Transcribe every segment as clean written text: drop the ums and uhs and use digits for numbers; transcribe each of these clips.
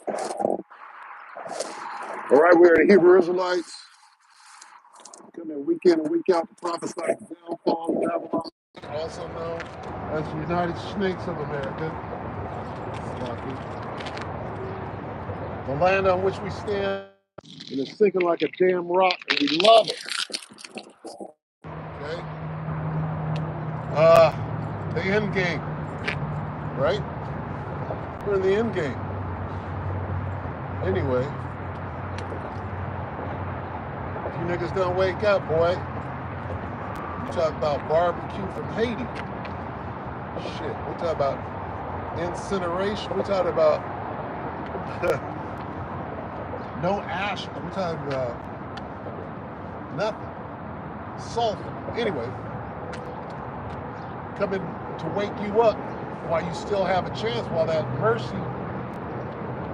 All right, we're the Hebrew Israelites. Come in week in and week out to prophesy the downfall of Babylon, also known as the United Snakes of America. The land on which we stand, and it's sinking like a damn rock, and we love it. Okay? The end game, right? We're in the end game. Anyway, if you niggas don't wake up, boy, you talk about barbecue from Haiti. Shit, we're talking about incineration. We're talking about no ash. We're talking about nothing. Sulfur. Anyway, coming to wake you up while you still have a chance, while that mercy,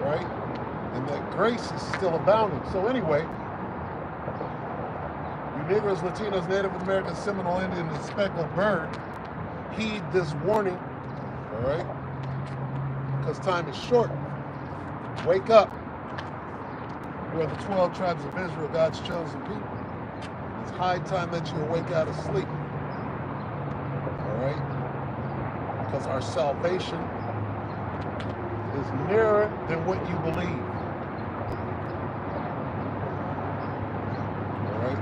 right, and that grace is still abounding. So anyway, you Negroes, Latinos, Native Americans, Seminole Indians, and Speckled Bird, heed this warning, all right, because time is short. Wake up. You are the 12 tribes of Israel, God's chosen people. It's high time that you awake out of sleep, all right, because our salvation is nearer than what you believe. All right?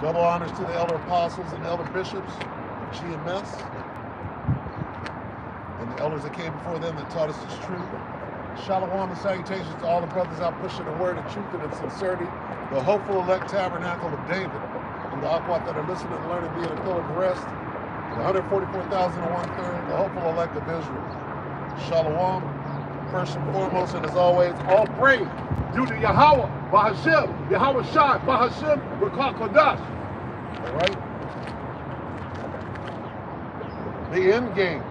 Double honors to the elder apostles and elder bishops of GMS, and the elders that came before them that taught us this truth. Shalom and salutations to all the brothers out pushing the word of truth and of sincerity, the hopeful elect tabernacle of David, and the Aquat that are listening and learning, being a pillar of rest, the 144,001 the hopeful elect of Israel. Shalom, first and foremost, and as always, all praise due to Yahweh, Bahashem, Yahweh Shai, Bahashem, Rakah Kodash. All right? The end game.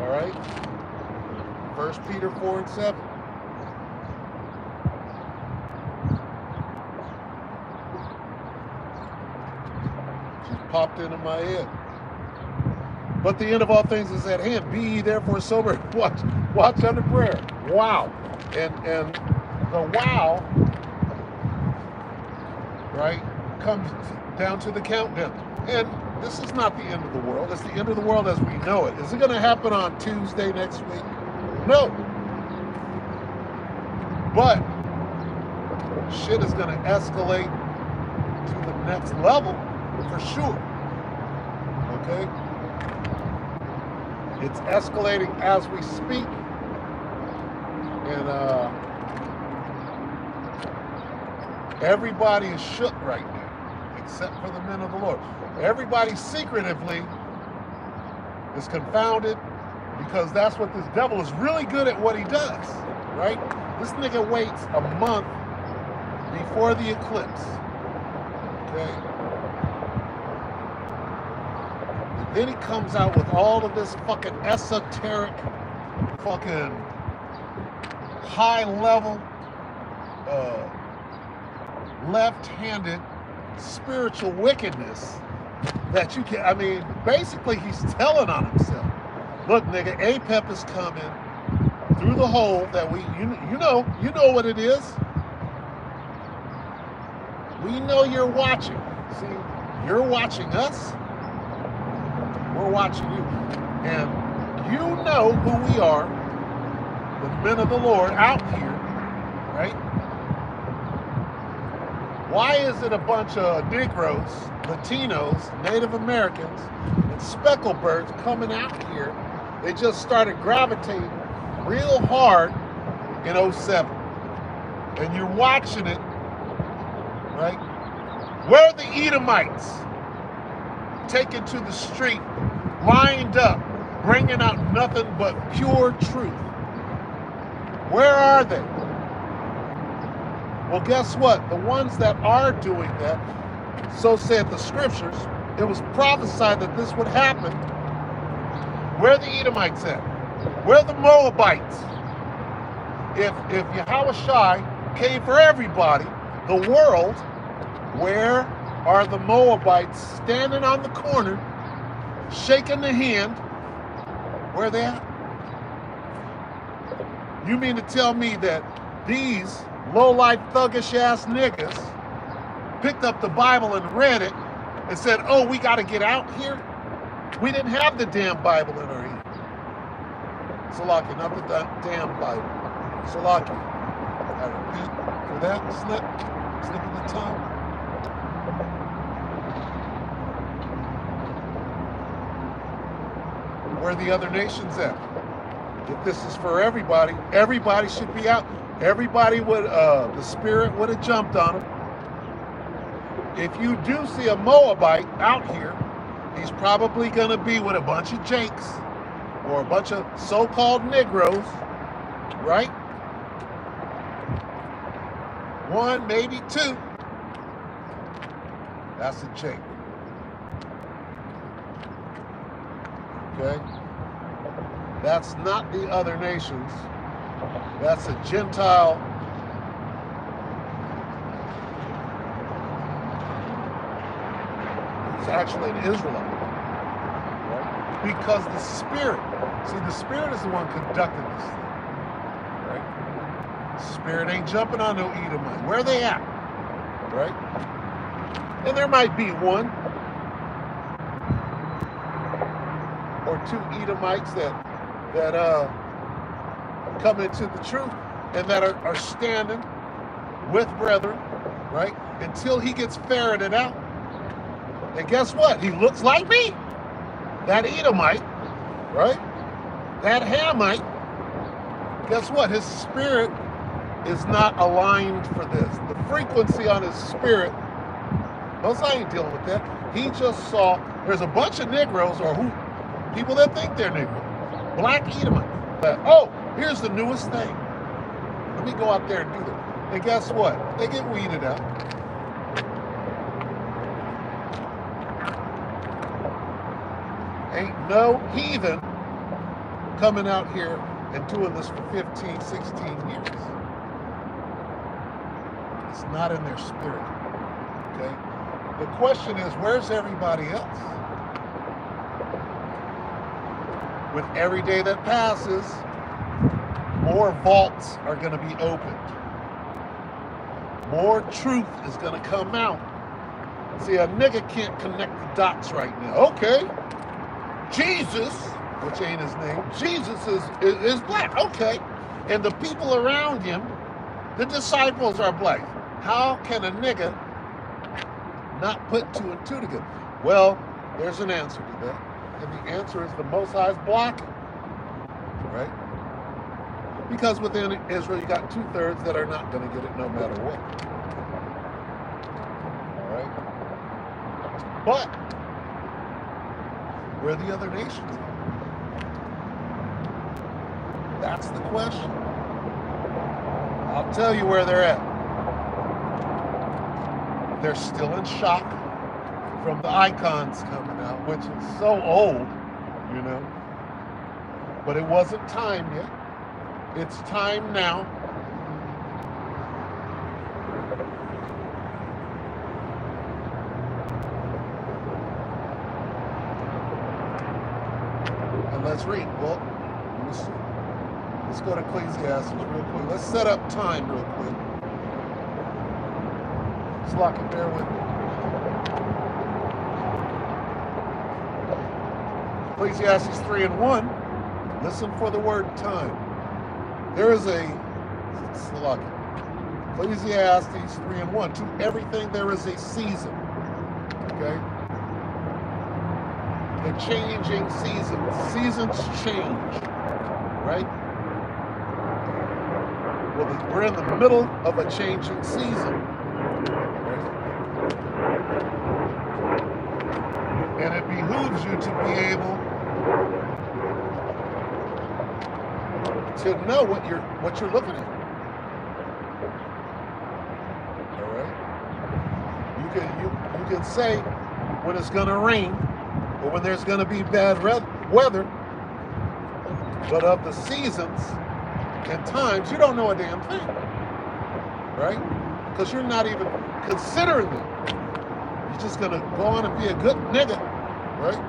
All right? 1 Peter 4 and 7. Just popped into my head. But the end of all things is at hand. Be ye therefore sober, watch under prayer. Wow. And the wow, right, comes down to the countdown. And this is not the end of the world. It's the end of the world as we know it. Is it going to happen on Tuesday next week? No. But shit is going to escalate to the next level for sure. Okay? It's escalating as we speak. And everybody is shook right now, except for the men of the Lord. Everybody secretively is confounded because that's what this devil is really good at what he does, right? This nigga waits a month before the eclipse, okay? And then he comes out with all of this fucking esoteric, fucking high-level, left-handed spiritual wickedness that you can, I mean, basically he's telling on himself. Look, nigga, APEP is coming through the hole that we, you know what it is. We know you're watching. See, you're watching us. We're watching you. And you know who we are, the men of the Lord out here, right? Why is it a bunch of Negroes, Latinos, Native Americans, and speckled birds coming out here? They just started gravitating real hard in 07. And you're watching it, right? Where are the Edomites taken to the street, lined up, bringing out nothing but pure truth? Where are they? Well, guess what? The ones that are doing that, so said the scriptures, it was prophesied that this would happen. Where are the Edomites at? Where are the Moabites? If Yahweh Shai came for everybody, the world, where are the Moabites standing on the corner shaking the hand. Where they at? You mean to tell me that these low-life, thuggish-ass niggas picked up the Bible and read it and said, oh, we got to get out here? We didn't have the damn Bible in our hand. Salaki, not the damn Bible. Salaki. I repeat for that slip of the tongue. Where are the other nations at? If this is for everybody, everybody should be out. Everybody would, the Spirit would have jumped on them. If you do see a Moabite out here, he's probably going to be with a bunch of Jakes or a bunch of so-called Negroes, right? One, maybe two. That's a Jake. Okay? That's not the other nations. That's a Gentile. It's actually an Israelite. Right? Because the Spirit, see, the Spirit is the one conducting this thing. Right? The Spirit ain't jumping on no Edomite. Where are they at? Right? And there might be one or two Edomites that come into the truth and that are standing with brethren, right? Until he gets ferreted out. And guess what? He looks like me. That Edomite, right? That Hamite. Guess what? His spirit is not aligned for this. The frequency on his spirit, those I ain't dealing with that. He just saw there's a bunch of Negroes or people that think they're Negroes. Black Edomite. Oh, here's the newest thing. Let me go out there and do that. And guess what? They get weeded out. Ain't no heathen coming out here and doing this for 15, 16 years. It's not in their spirit. Okay? The question is, where's everybody else? With every day that passes, more vaults are going to be opened. More truth is going to come out. See, a nigga can't connect the dots right now. Okay, Jesus, which ain't his name, Jesus is black. Okay, and the people around him, the disciples are black. How can a nigga not put two and two together? Well, there's an answer to that. And the answer is the Most High is blocking, right? Because within Israel, you got 2/3 that are not going to get it no matter what. All right? But, where are the other nations at? That's the question. I'll tell you where they're at. They're still in shock from the icons coming out, which is so old, you know. But it wasn't time yet. It's time now. And let's read. Well, let me see. Let's go to Ecclesiastes real quick. Let's set up time real quick. Slocky, bear with me. Ecclesiastes 3:1. Listen for the word time. There is a Ecclesiastes 3:1. To everything there is a season. Okay? The changing seasons. Seasons change. Right? Well, we're in the middle of a changing season. Right? And it behooves you to be able to know what you're looking at. All right. You can say when it's going to rain or when there's going to be bad weather, but of the seasons and times, you don't know a damn thing, right? Because you're not even considering them. You're just going to go on and be a good nigga, right?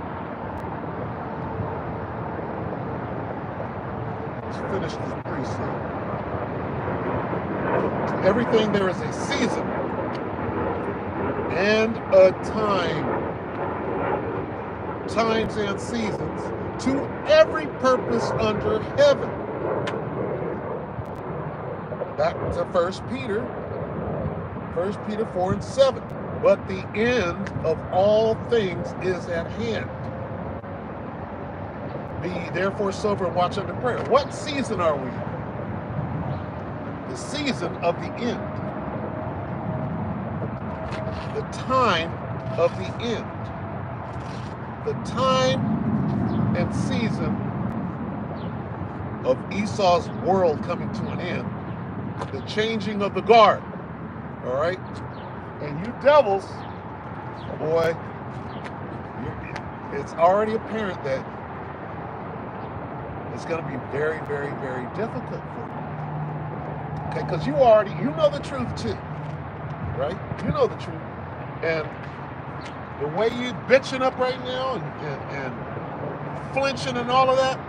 finish this precept. To everything there is a season and a time. Times and seasons to every purpose under heaven. Back to 1 Peter 4 and 7. But the end of all things is at hand. Be therefore sober and watch unto prayer. What season are we in? The season of the end. The time of the end. The time and season of Esau's world coming to an end. The changing of the guard. All right? And you devils, boy, it's already apparent that it's going to be very, very, very difficult for you. Okay? Because you know the truth too. Right? You know the truth. And the way you bitching up right now and flinching and all of that,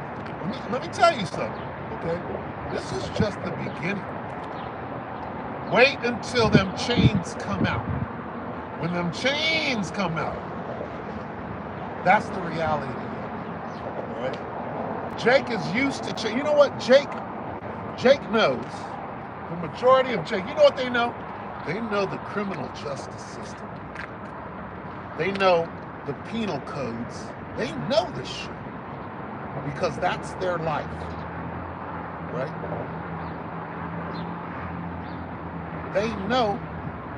let me tell you something, okay? This is just the beginning. Wait until them chains come out. When them chains come out, that's the reality. All right? Jake is used to change. You know what? Jake knows. The majority of Jake, you know what they know? They know the criminal justice system. They know the penal codes. They know this shit because that's their life, right? They know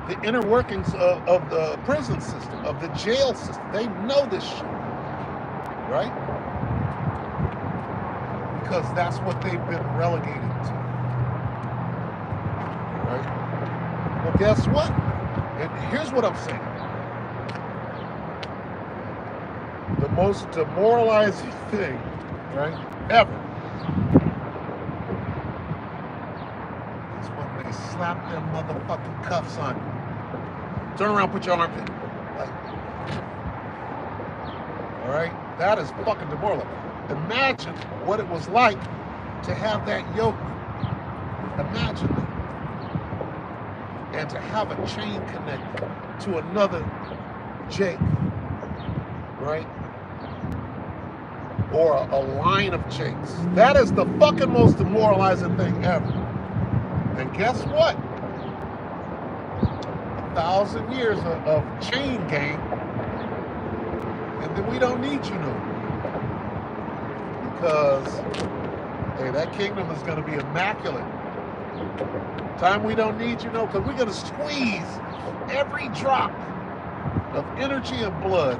the inner workings of the prison system, of the jail system. They know this shit, right? Because that's what they've been relegated to, right? Well, guess what? And here's what I'm saying. The most demoralizing thing, right, ever, is when they slap them motherfucking cuffs on you. Turn around, put your armpit. Like, all right? That is fucking demoralizing. Imagine what it was like to have that yoke. Imagine that. And to have a chain connected to another Jake, right? Or a line of Jakes. That is the fucking most demoralizing thing ever. And guess what? 1,000 years of chain gang, and then we don't need you no more. Because, hey, that kingdom is going to be immaculate. Time we don't need you no, because we're going to squeeze every drop of energy and blood,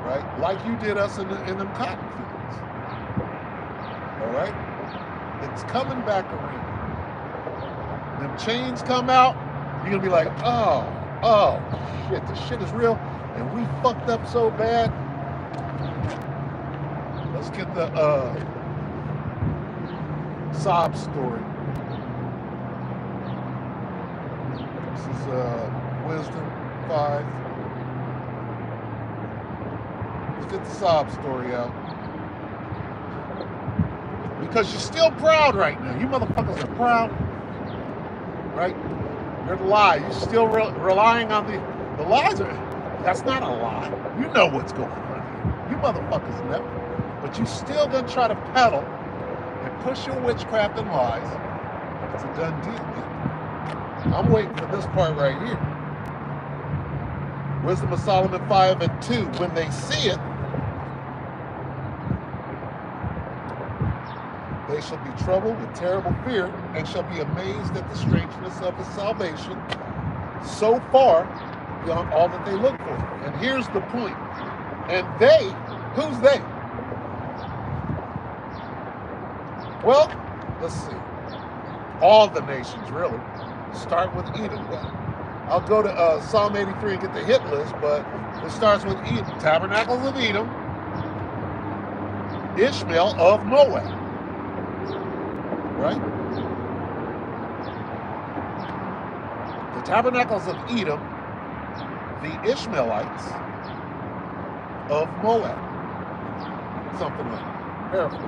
right? Like you did us in them cotton fields. All right? It's coming back around. Them chains come out, you're going to be like, oh, shit, this shit is real, and we fucked up so bad. Let's get the sob story. This is Wisdom 5. Let's get the sob story out. Because you're still proud right now. You motherfuckers are proud. Right? You're the lie. You're still relying on the lies. That's not a lie. You know what's going on here. You motherfuckers know. But you still gonna try to peddle and push your witchcraft and lies. It's a done deal. I'm waiting for this part right here. Wisdom of Solomon 5 and 2. When they see it, they shall be troubled with terrible fear and shall be amazed at the strangeness of his salvation so far beyond all that they look for. And here's the point. And they, who's they? Well, let's see. All the nations, really. Start with Edom. I'll go to Psalm 83 and get the hit list, but it starts with Edom. Tabernacles of Edom. Ishmael of Moab. Right? The Tabernacles of Edom. The Ishmaelites of Moab. Something like that. Paraphrase.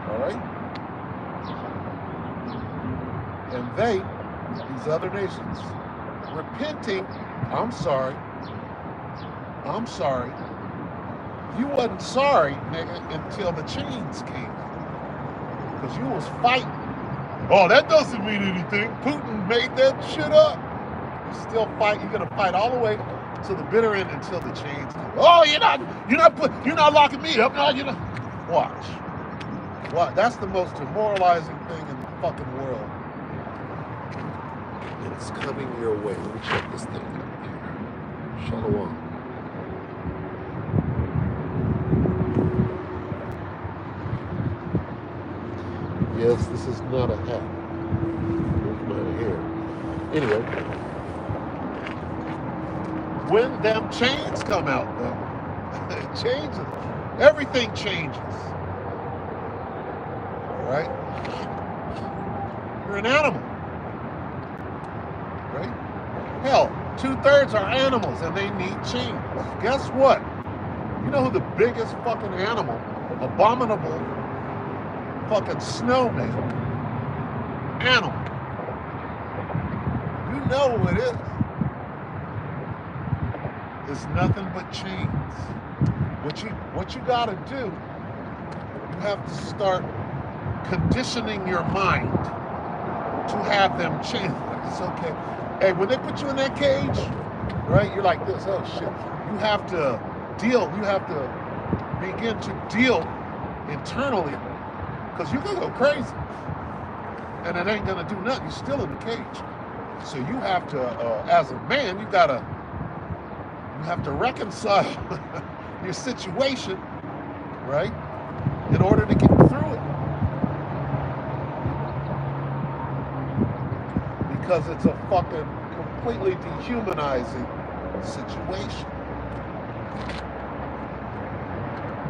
All right? And they, these other nations, repenting, I'm sorry. You wasn't sorry, nigga, until the chains came out. Because you was fighting. Oh, that doesn't mean anything. Putin made that shit up. You still fight. You're gonna fight all the way to the bitter end until the chains come. Oh, you're not locking me up. No, you're not. Watch. What? That's the most demoralizing thing in the fucking world. And it's coming your way. Let me check this thing out here. Shalom. Yes, this is not a hat. Move my hair. Anyway, when them chains come out, though, it changes. Everything changes. All right? You're an animal. Right? Hell, 2/3 are animals and they need chains. Guess what? You know who the biggest fucking animal, abominable fucking snowman animal. You know who it is. It's nothing but chains. What you gotta do, you have to start conditioning your mind to have them change. It's okay. Hey, when they put you in that cage, right, you're like this, oh shit. You have to begin to deal internally. Because you can go crazy, and it ain't gonna do nothing. You're still in the cage, so you have to, as a man, you have to reconcile your situation, right, in order to get through it. Because it's a fucking completely dehumanizing situation.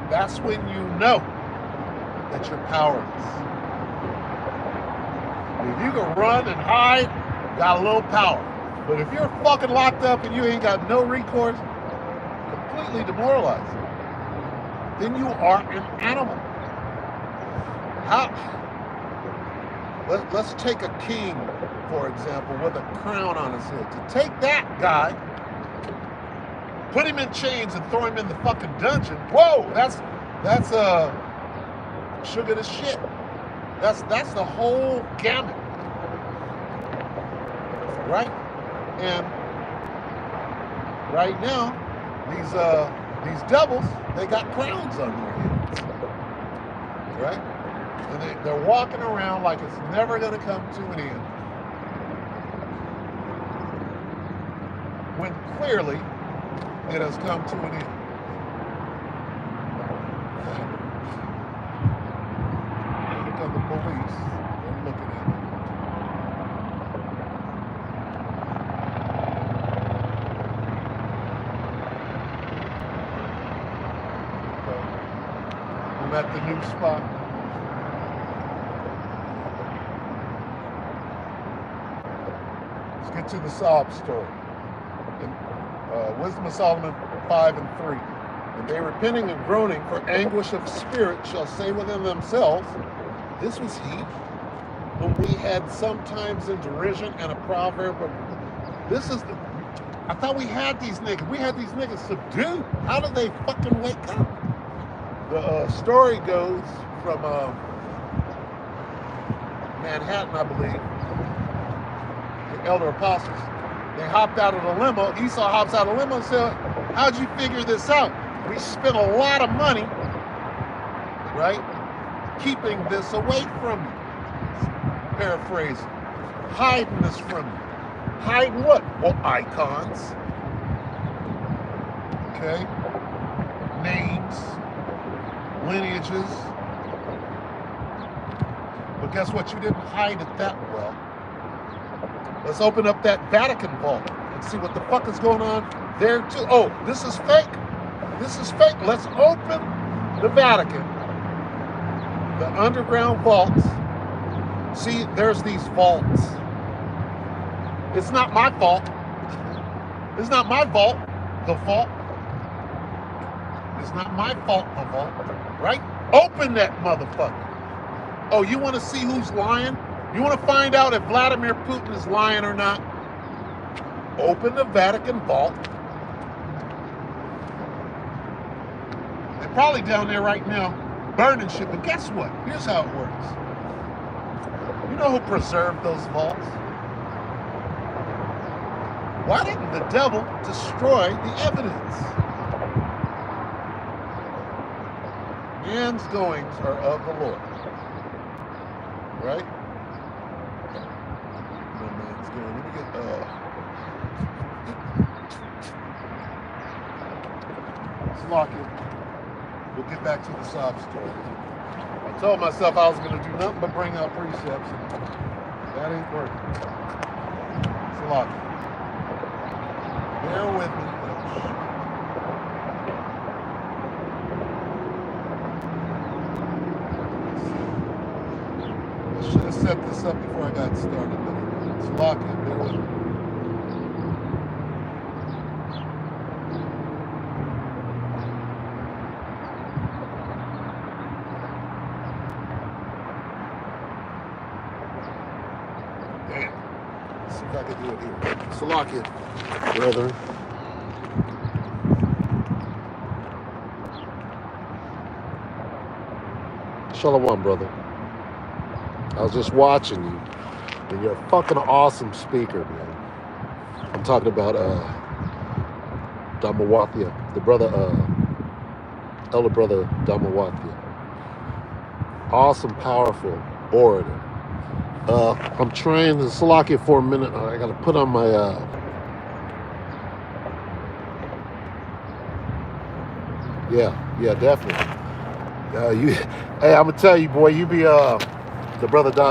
That's when you know that you're powerless. If you can run and hide, you got a little power. But if you're fucking locked up and you ain't got no recourse, completely demoralized, then you are an animal. Let's take a king, for example, with a crown on his head. To take that guy, put him in chains and throw him in the fucking dungeon, whoa, that's sugar to shit. That's the whole gamut, right? And right now, these devils, they got crowns on their heads, right? And they're walking around like it's never going to come to an end, when clearly it has come to an end. The police, they're looking at it. Okay. I'm at the new spot. Let's get to the sob story. In Wisdom of Solomon 5:3. And they repenting and groaning for anguish of spirit shall say within themselves, this was he whom we had sometimes in derision and a proverb of, I thought we had these niggas. We had these niggas subdued. How did they fucking wake up? The story goes from Manhattan, I believe, the elder apostles. They hopped out of the limo. Esau hops out of the limo and said, how'd you figure this out? We spent a lot of money, right, keeping this away from you. Paraphrasing. Hiding this from you. Hiding what? Well, icons. Okay? Names. Lineages. But guess what? You didn't hide it that well. Let's open up that Vatican vault and see what the fuck is going on there too. Oh, this is fake. This is fake. Let's open the Vatican. The underground vaults. See, there's these vaults. It's not my fault. It's not my vault. The fault. It's not my fault, the vault, right? Open that motherfucker. Oh, you want to see who's lying? You want to find out if Vladimir Putin is lying or not? Open the Vatican vault. They're probably down there right now burning shit, but guess what? Here's how it works. You know who preserved those vaults? Why didn't the devil destroy the evidence? Man's goings are of the Lord. Right? No man's going. Let me get let's lock it. We'll get back to the sob story. I told myself I was gonna do nothing but bring out precepts, and that ain't working. It's lock it. Bear with me. I should have set this up before I got started, but it's lock it. Bear with me. Damn. Let's see if I can do it here. So lock it, brethren. Shalom, brother. I was just watching you, and you're a fucking awesome speaker, man. I'm talking about Dhammawathia, the brother, elder brother Dhammawathia. Awesome, powerful orator. I'm trying to Salakia for a minute. I gotta put on my yeah, definitely. Hey, I'm gonna tell you, boy, you be the brother, the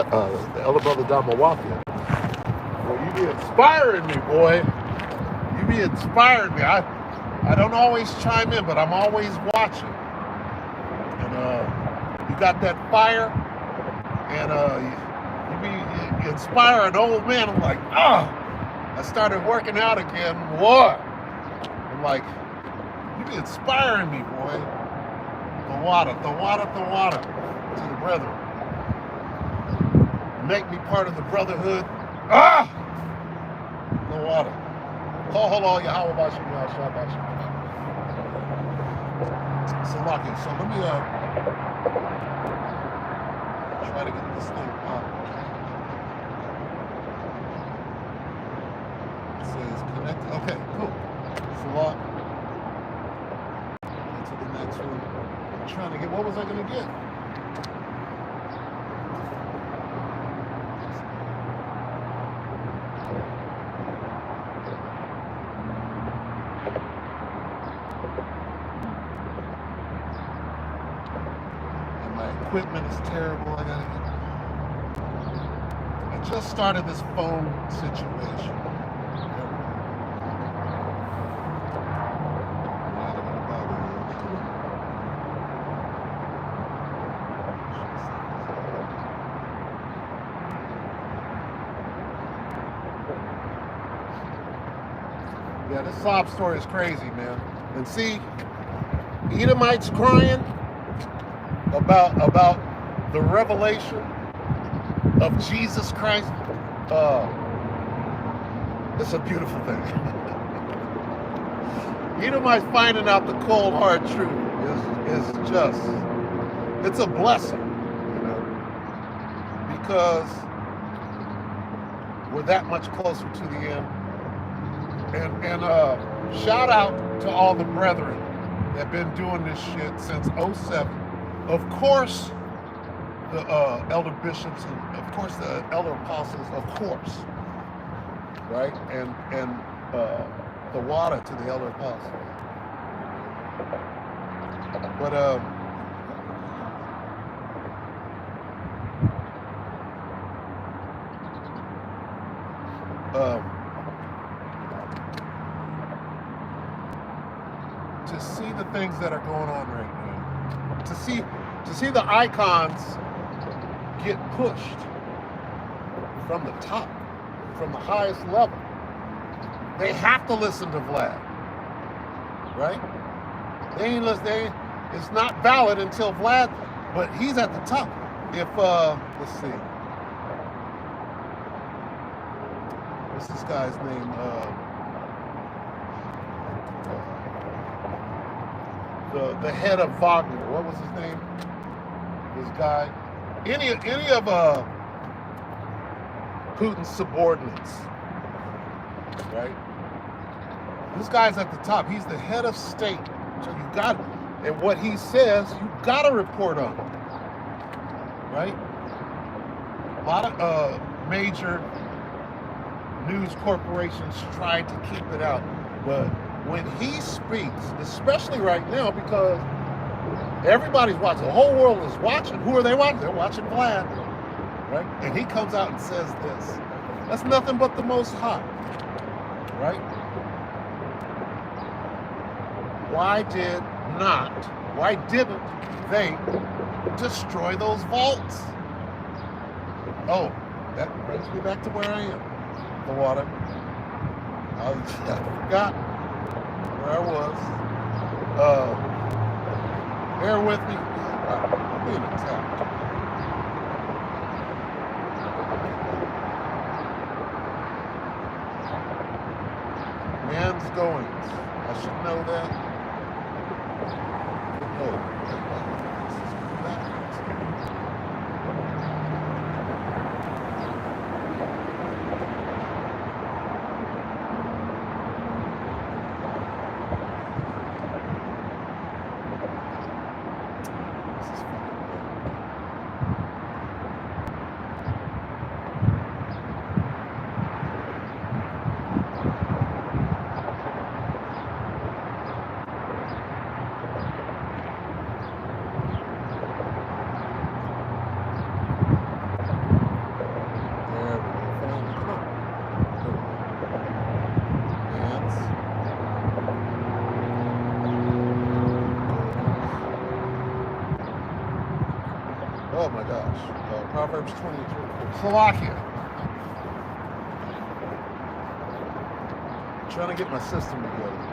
elder brother Dhammawathia. Boy, you be inspiring me, boy. You be inspiring me. I don't always chime in, but I'm always watching. And you got that fire, and you be inspiring old man. I'm like, I started working out again. What? I'm like, you be inspiring me, boy. The water to the brethren. Make me part of the brotherhood. The water. Call hello, Yahweh Bashim, Yahweh Bashim. So lucky. So let me try to get this thing up. It says connected. Okay, cool. So lock. To the next one. I'm trying to get, what was I gonna get? Equipment is terrible. I just started this phone situation. Yeah, this sob story is crazy, man. And see, Edomites crying about the revelation of Jesus Christ. It's a beautiful thing. Edomites finding out the cold hard truth is just, it's a blessing, you know, because we're that much closer to the end. And shout out to all the brethren that have been doing this shit since 07. Of course, the elder bishops, and of course the elder apostles, of course, right? And the water to the elder apostles. But to see the things that are going on right now, to see the icons get pushed from the top, from the highest level. They have to listen to Vlad, right? It's not valid until Vlad, but he's at the top. If let's see, what's this guy's name? The head of Wagner. What was his name? This guy. Any of Putin's subordinates, right? This guy's at the top. He's the head of state. So you got, and what he says, you got to report on it, right? A lot of major news corporations try to keep it out, but when he speaks, especially right now, because everybody's watching, the whole world is watching. Who are they watching? They're watching Vlad, right? And he comes out and says this. That's nothing but the Most High, right? Why didn't they destroy those vaults? Oh, that brings me back to where I am. The water. I forgot where I was. Bear with me. I'm being attacked. Man's goings. I should know that. Oh, this is backwards. This is fucking oh my gosh. Proverbs 20:24. Slovakia. I'm trying to get my system together.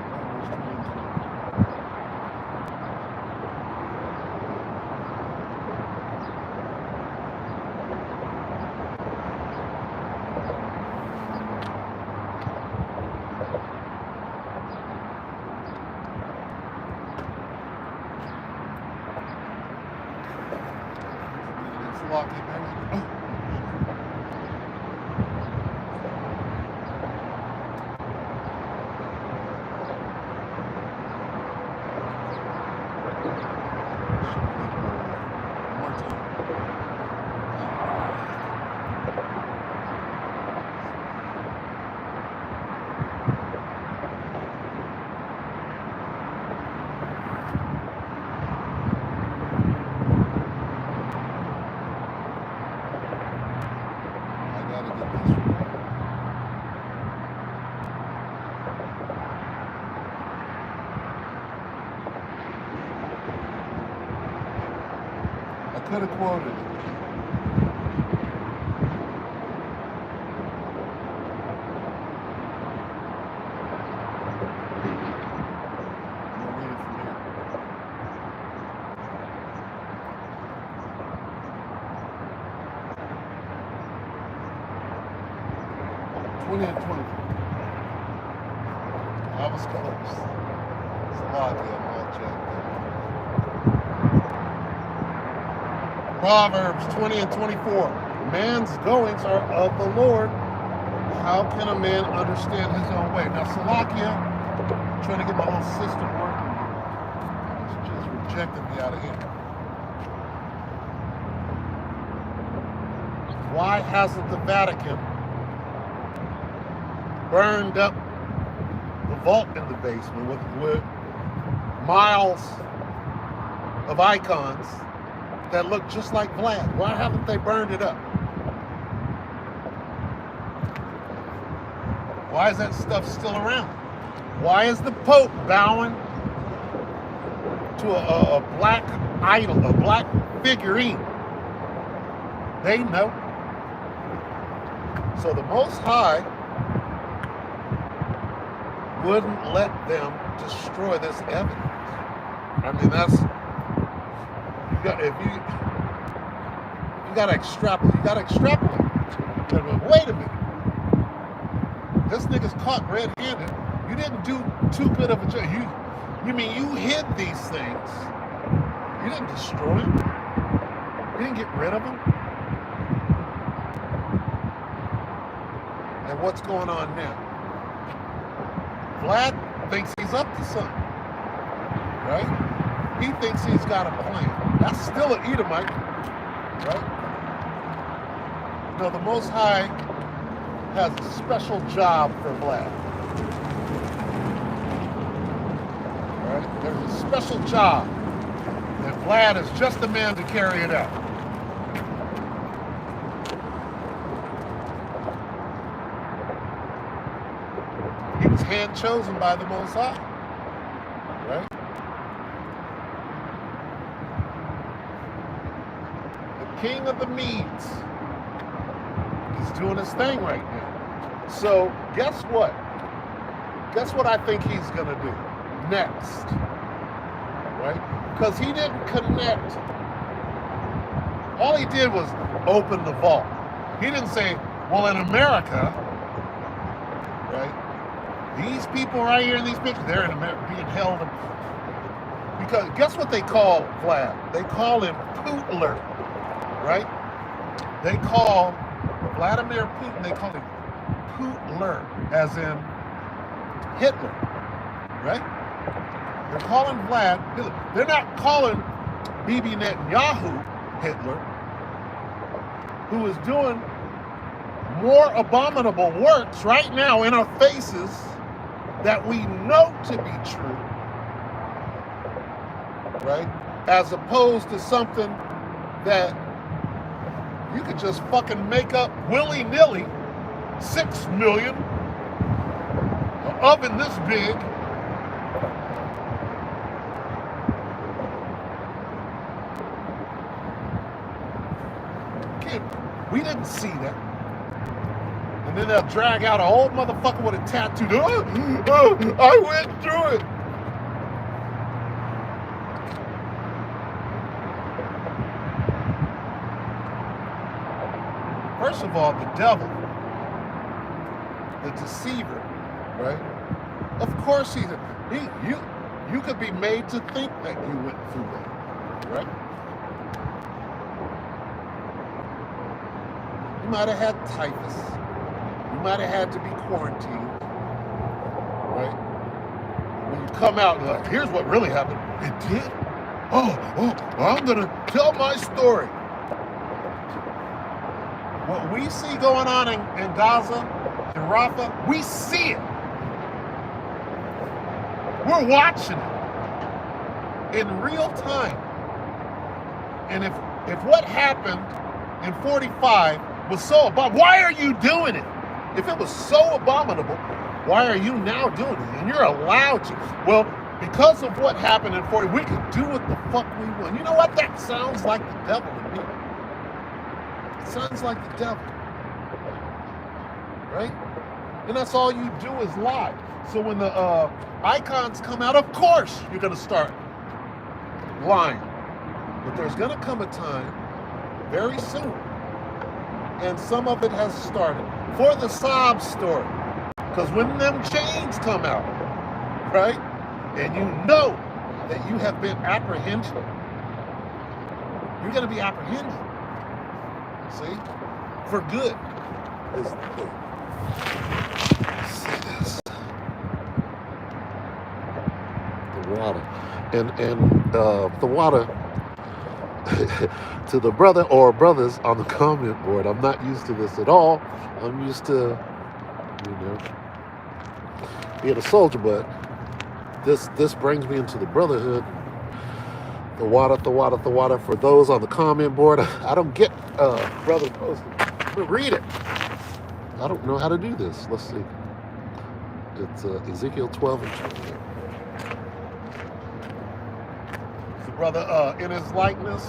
Slovakia, baby. I could have quoted it. I'll read it from here. '20 and 24. I was close. Slovakia, I'm all jacked up. Proverbs 20 and 24. Man's goings are of the Lord. How can a man understand his own way? Now, Slovakia, I'm trying to get my little system working here. It's just rejected me out of here. Why hasn't the Vatican burned up the vault in the basement with miles of icons that look just like Vlad? Why haven't they burned it up? Why is that stuff still around? Why is the Pope bowing to a black idol, a black figurine? They know. So the Most High wouldn't let them destroy this evidence. I mean, that's if you gotta extrapolate. You gotta extrapolate. Wait a minute. This nigga's caught red-handed. You didn't do too good of a job. You mean you hid these things? You didn't destroy them. You didn't get rid of them. And what's going on now? Vlad thinks he's up to something, right? He thinks he's got a plan. That's still an Edomite, right? No, the Most High has a special job for Vlad. Right? There's a special job, and Vlad is just the man to carry it out. He was hand chosen by the Most High, right? The King of the Medes is doing his thing right now. So guess what? Guess what I think he's gonna do next, right? Because he didn't connect. All he did was open the vault. He didn't say, well, in America, right? These people right here in these pictures, they're in America being held. Because guess what they call Vlad? They call him Putler, right? They call Vladimir Putin, they call him Putler, as in Hitler, right? They're calling Vlad Hitler. They're not calling Bibi Netanyahu Hitler, who is doing more abominable works right now in our faces that we know to be true, right? As opposed to something that you could just fucking make up willy-nilly. 6 million, an oven this big. Kid, we didn't see that. And then they'll drag out an old motherfucker with a tattoo. I went through it. First of all, the devil, the deceiver, right? Of course you could be made to think that you went through that, right? You might have had typhus. You might have had to be quarantined, right? When you come out, you're like, here's what really happened. It did? Oh, I'm gonna tell my story. What we see going on in Gaza, in Rafah, we see it. We're watching it in real time. And if what happened in 45 was so abominable, why are you doing it? If it was so abominable, why are you now doing it? And you're allowed to. Well, because of what happened in 40, we can do what the fuck we want. You know what? That sounds like the devil to me. It sounds like the devil. Right? And that's all you do is lie. So when the icons come out, of course you're going to start lying. But there's going to come a time very soon, and some of it has started, for the sob story. Because when them chains come out, right, and you know that you have been apprehended, you're going to be apprehended. See? For good. See this. The water. And the water, to the brother or brothers on the comment board, I'm not used to this at all. I'm used to, being a soldier, but this brings me into the brotherhood. The water. For those on the comment board, I don't get brother posted. But read it. I don't know how to do this. Let's see. It's Ezekiel 12 and 28. The brother in his likeness,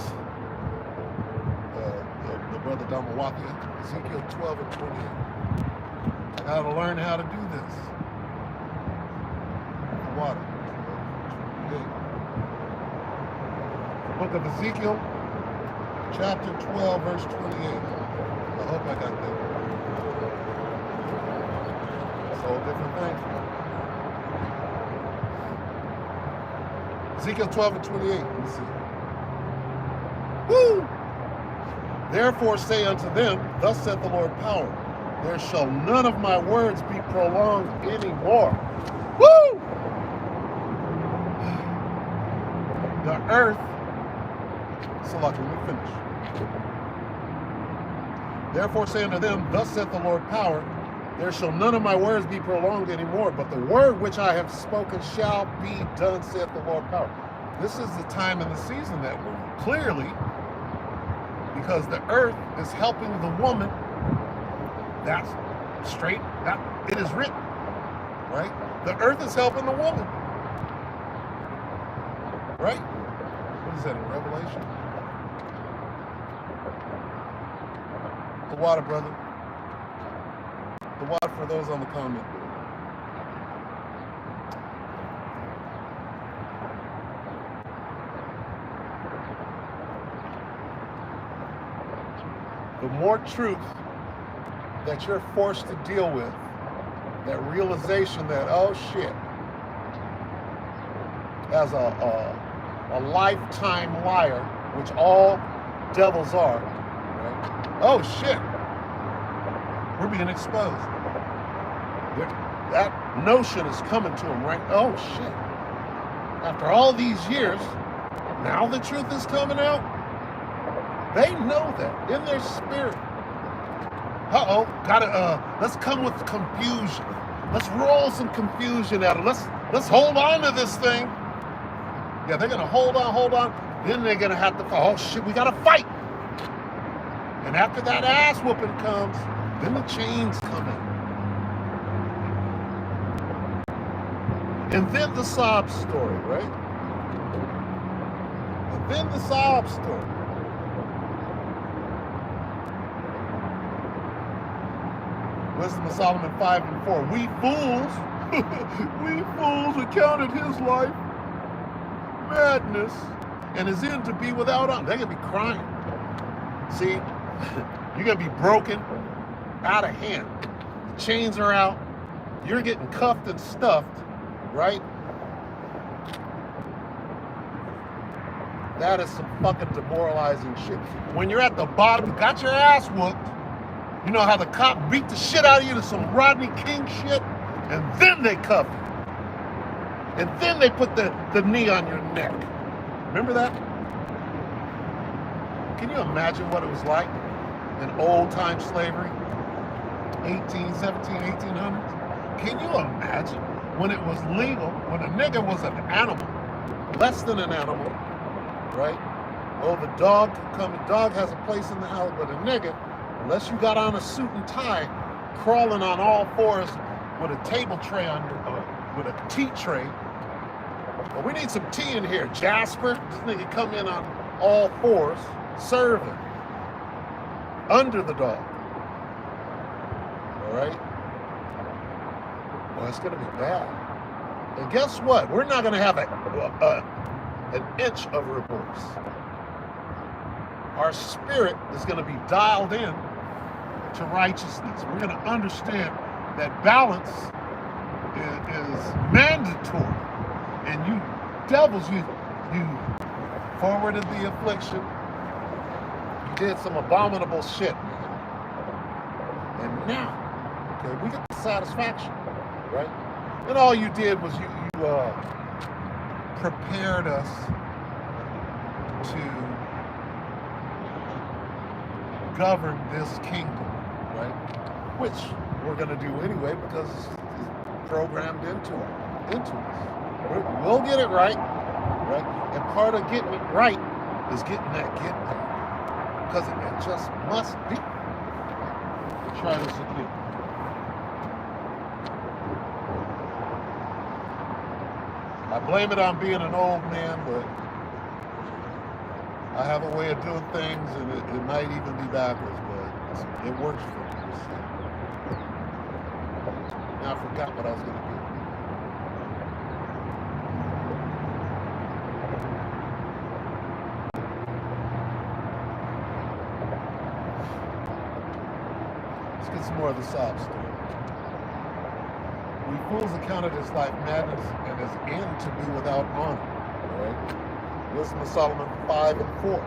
the brother Damawathia, Ezekiel 12 and 28. I gotta learn how to do this. The water. Book of Ezekiel, chapter 12, verse 28. I hope I got that. It's a whole different thing. Ezekiel 12 and 28. Let me see. Woo! Therefore say unto them, thus saith the Lord power, there shall none of my words be prolonged anymore. Woo! The earth, so let me finish. Therefore say unto them, thus saith the Lord power, there shall none of my words be prolonged anymore, but the word which I have spoken shall be done, saith the Lord power. This is the time and the season that we're in. Clearly, because the earth is helping the woman. That's straight. That it is written, right? The earth is helping the woman, right? What is that in Revelation? The water, brother. The water for those on the comment board. The more truth that you're forced to deal with, that realization that, oh shit, as a lifetime liar, which all devils are, right? Oh shit, we're being exposed. That notion is coming to them, right? Oh shit. After all these years, now the truth is coming out. They know that in their spirit. Let's come with confusion. Let's roll some confusion at them. Let's hold on to this thing. Yeah, they're gonna hold on. Then they're gonna have to, oh shit, we gotta fight. And after that ass whooping comes, then the chains come in. And then the sob story, right? And then the sob story. Wisdom of Solomon 5 and 4. We fools accounted his life madness and his end to be without honor. They're going to be crying. See, you're going to be broken, out of hand. The chains are out. You're getting cuffed and stuffed, right? That is some fucking demoralizing shit. When you're at the bottom, you got your ass whooped. You know how the cop beat the shit out of you to some Rodney King shit? And then they cuff you. And then they put the knee on your neck. Remember that? Can you imagine what it was like in old-time slavery? 1800s? Can you imagine when it was legal, when a nigga was an animal, less than an animal, right? Oh, the dog could come, the dog has a place in the house, but a nigga, unless you got on a suit and tie, crawling on all fours with a table tray on your, with a tea tray. Well, we need some tea in here, Jasper. This nigga come in on all fours, serving under the dog. All right? Well, it's gonna be bad. And guess what? We're not gonna have an inch of remorse. Our spirit is gonna be dialed in to righteousness. We're going to understand that balance is mandatory. And you devils, you forwarded the affliction. You did some abominable shit. And now, okay, we get the satisfaction, right? And all you did was you prepared us to govern this kingdom. Right? Which we're going to do anyway because it's programmed into us. We'll get it right? And part of getting it right is getting that get back. Because it just must be. Try this again. I blame it on being an old man, but I have a way of doing things and it might even be backwards, but it works for me. Now I forgot what I was going to do. is more of the sob story. We fools accounted his life madness and his end to be without honor. All right? Wisdom of Solomon 5:4.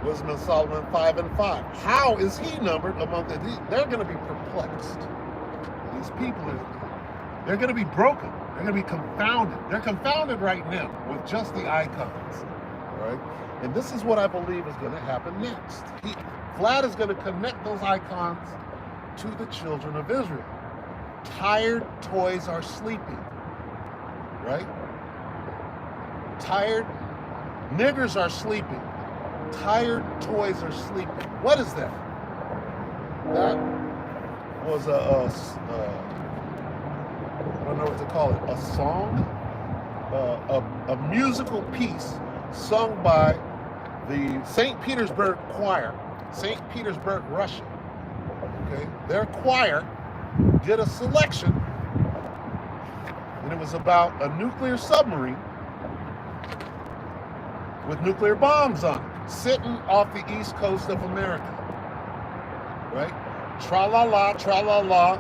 Wisdom of Solomon 5:5. How is he numbered among the? They're going to be perplexed. These people they're going to be broken. They're going to be confounded. They're confounded right now with just the icons. All right? And this is what I believe is going to happen next. Vlad is going to connect those icons to the children of Israel. Tired toys are sleeping, right? Tired niggers are sleeping. Tired toys are sleeping. What is that? That was I don't know what to call it, a song, a musical piece sung by the St. Petersburg Choir, St. Petersburg, Russia. Okay, their choir did a selection, and it was about a nuclear submarine with nuclear bombs on it, sitting off the east coast of America. Right? Tra-la-la, tra-la-la.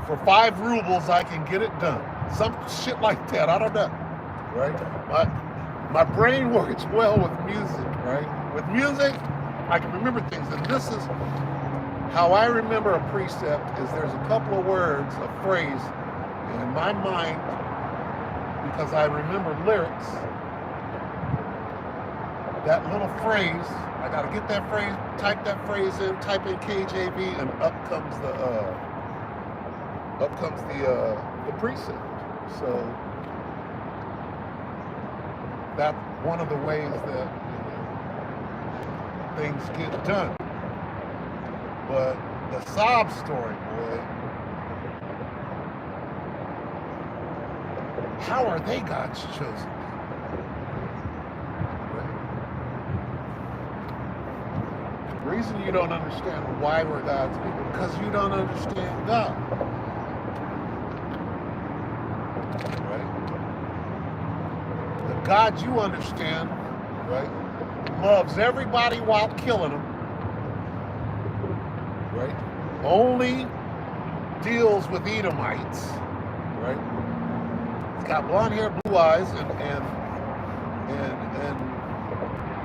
For 5 rubles, I can get it done. Some shit like that. I don't know. Right? My brain works well with music. Right? With music, I can remember things, and this is how I remember a precept. Is there's a couple of words, a phrase, in my mind, because I remember lyrics. That little phrase, I gotta get that phrase, type that phrase in, type in KJV, and up comes the precept. So that's one of the ways that things get done. But the sob story, boy, how are they God's chosen? The reason you don't understand why we're God's people, because you don't understand God. Right? The God you understand, right, loves everybody while killing them. Right? Only deals with Edomites. Right? He's got blonde hair, blue eyes, and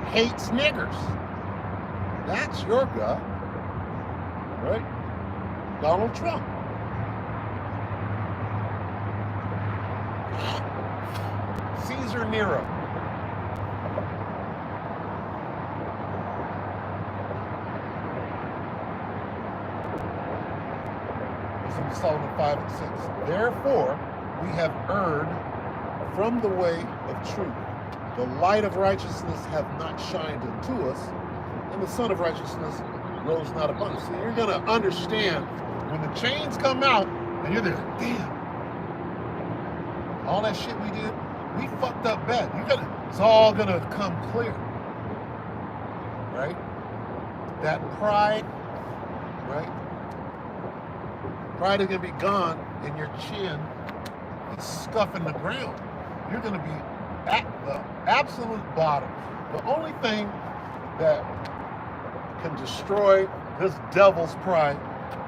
hates niggers. That's your God, right? Donald Trump. Caesar Nero. This is Solomon 5:6. Therefore, we have erred from the way of truth. The light of righteousness hath not shined unto us, and the Son of Righteousness rose not upon us. So you're going to understand when the chains come out, and you're there, damn. All that shit we did, we fucked up bad. It's all going to come clear. Right? That pride, right? Pride is going to be gone, and your chin is scuffing the ground. You're going to be at the absolute bottom. The only thing that can destroy this devil's pride,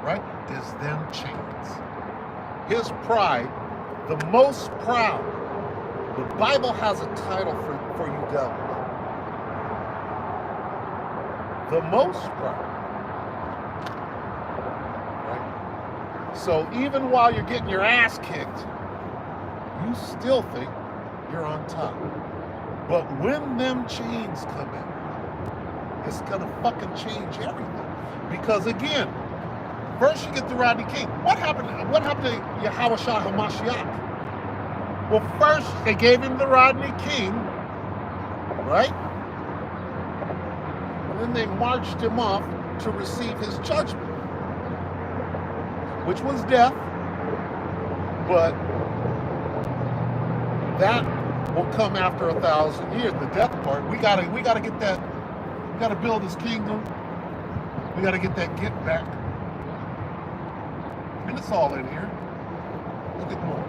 right, is them chains. His pride, the most proud. The Bible has a title for you devils. The most proud. Right? So even while you're getting your ass kicked, you still think you're on top. But when them chains come in, it's gonna fucking change everything. Because again, first you get the Rodney King. What happened to Yahushua HaMashiach? Well, first they gave him the Rodney King, right? And then they marched him off to receive his judgment, which was death. But that will come after 1,000 years. The death part, we gotta get that. We got to build his kingdom. We got to get that get back. And it's all in here. Look at more.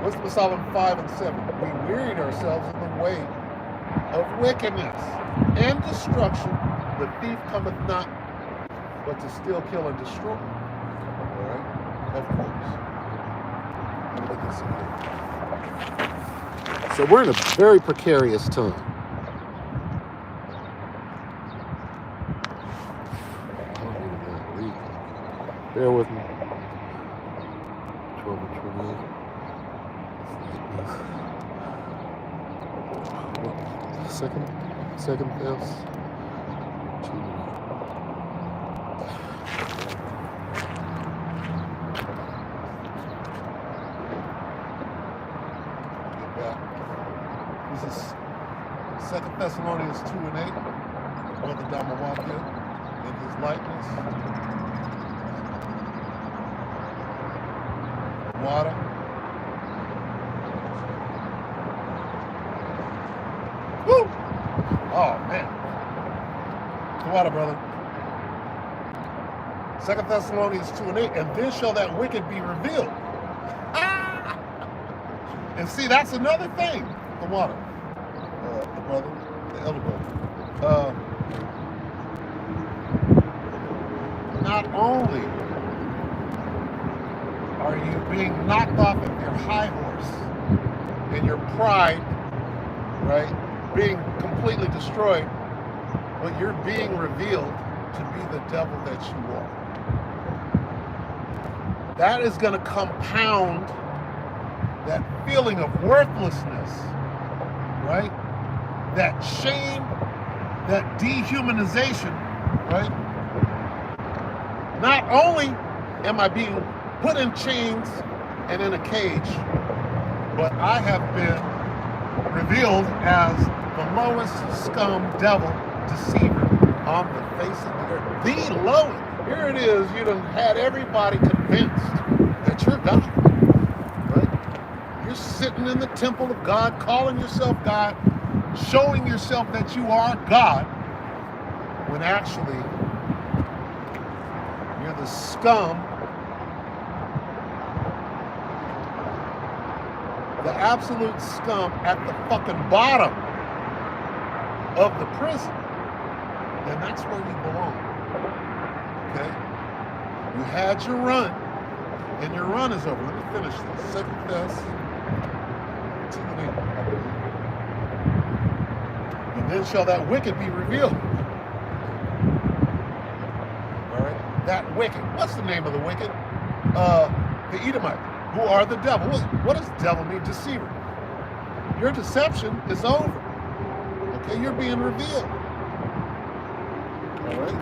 Wisdom of Solomon 5 and 7. We wearied ourselves in the way of wickedness and destruction. The thief cometh not but to steal, kill, and destroy. All right? Of course. Look at this. So we're in a very precarious time. Bear with me. 12 and 28. Second pass. This is 2 Thessalonians 2 and 8. Brother Damawakia in his likeness. Water. Woo! Oh man. The water, brother. 2 Thessalonians 2 and 8. And then shall that wicked be revealed. And see, that's another thing. The water. The brother, the elder brother. Not only are you being knocked off of your high horse and your pride, right, being completely destroyed, but you're being revealed to be the devil that you are. That is going to compound that feeling of worthlessness, right? That shame, that dehumanization, right? Not only am I being put in chains and in a cage, but I have been revealed as the lowest scum, devil, deceiver on the face of the earth. The lowest. Here it is, you done had everybody convinced that you're God, right? You're sitting in the temple of God, calling yourself God, showing yourself that you are God, when actually you're the scum, the absolute scum at the fucking bottom of the prison. And that's where you belong. Okay? You had your run, and your run is over. Let me finish this. 2 Thess 2 and 8. And then shall that wicked be revealed. All right? That wicked. What's the name of the wicked? The Edomite, who are the devil. What does devil mean? Deceiver. Your deception is over. Okay? You're being revealed. All right?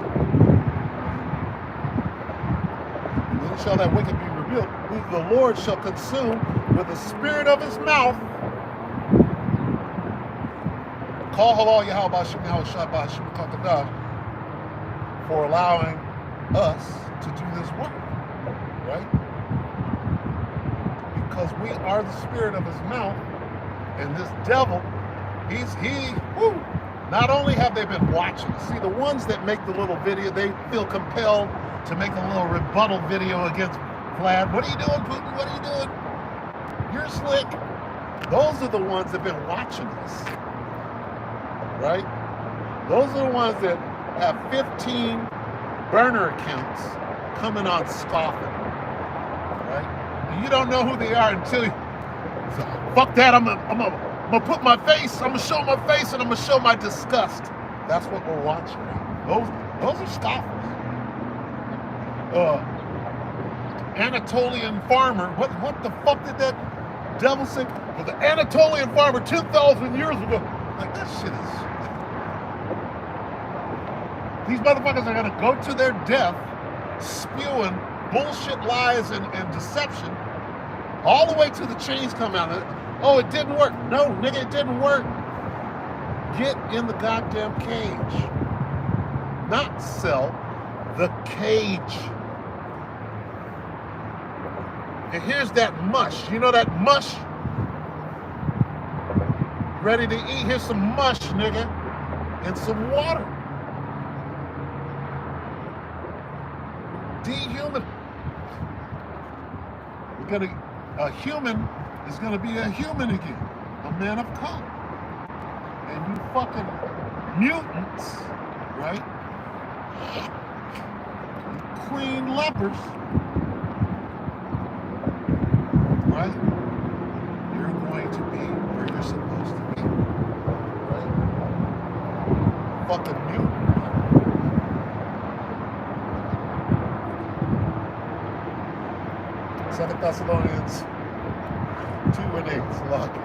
And then shall that wicked be revealed, who the Lord shall consume with the spirit of his mouth. Call halal Yahweh Bashim Yahweh Shai Bashim Kakadash for allowing us to do this work, right? Because we are the spirit of his mouth, and this devil, not only have they been watching, see, the ones that make the little video, they feel compelled to make a little rebuttal video against Vlad. What are you doing, Putin? What are you doing? You're slick. Those are the ones that have been watching us, right? Those are the ones that have 15 burner accounts coming on scoffing, right? And you don't know who they are until you, fuck that, I'm gonna put my face, I'm gonna show my face, and I'm gonna show my disgust. That's what we're watching. Those are scoffers. Anatolian farmer, what the fuck did that devil say? Well, the Anatolian farmer 10,000 years ago. Like, that shit is... These motherfuckers are gonna go to their death spewing bullshit lies and deception all the way till the chains come out. Oh, it didn't work. No, nigga, it didn't work. Get in the goddamn cage. Not cell, the cage. And here's that mush. You know that mush? Ready to eat? Here's some mush, nigga. And some water. Dehuman. A human is going to be a human again, a man of color. And you fucking mutants, right? Queen lepers, right? You're going to be where you're supposed to be, right? Fucking mutant. 2 Thessalonians 2:8, Salaki.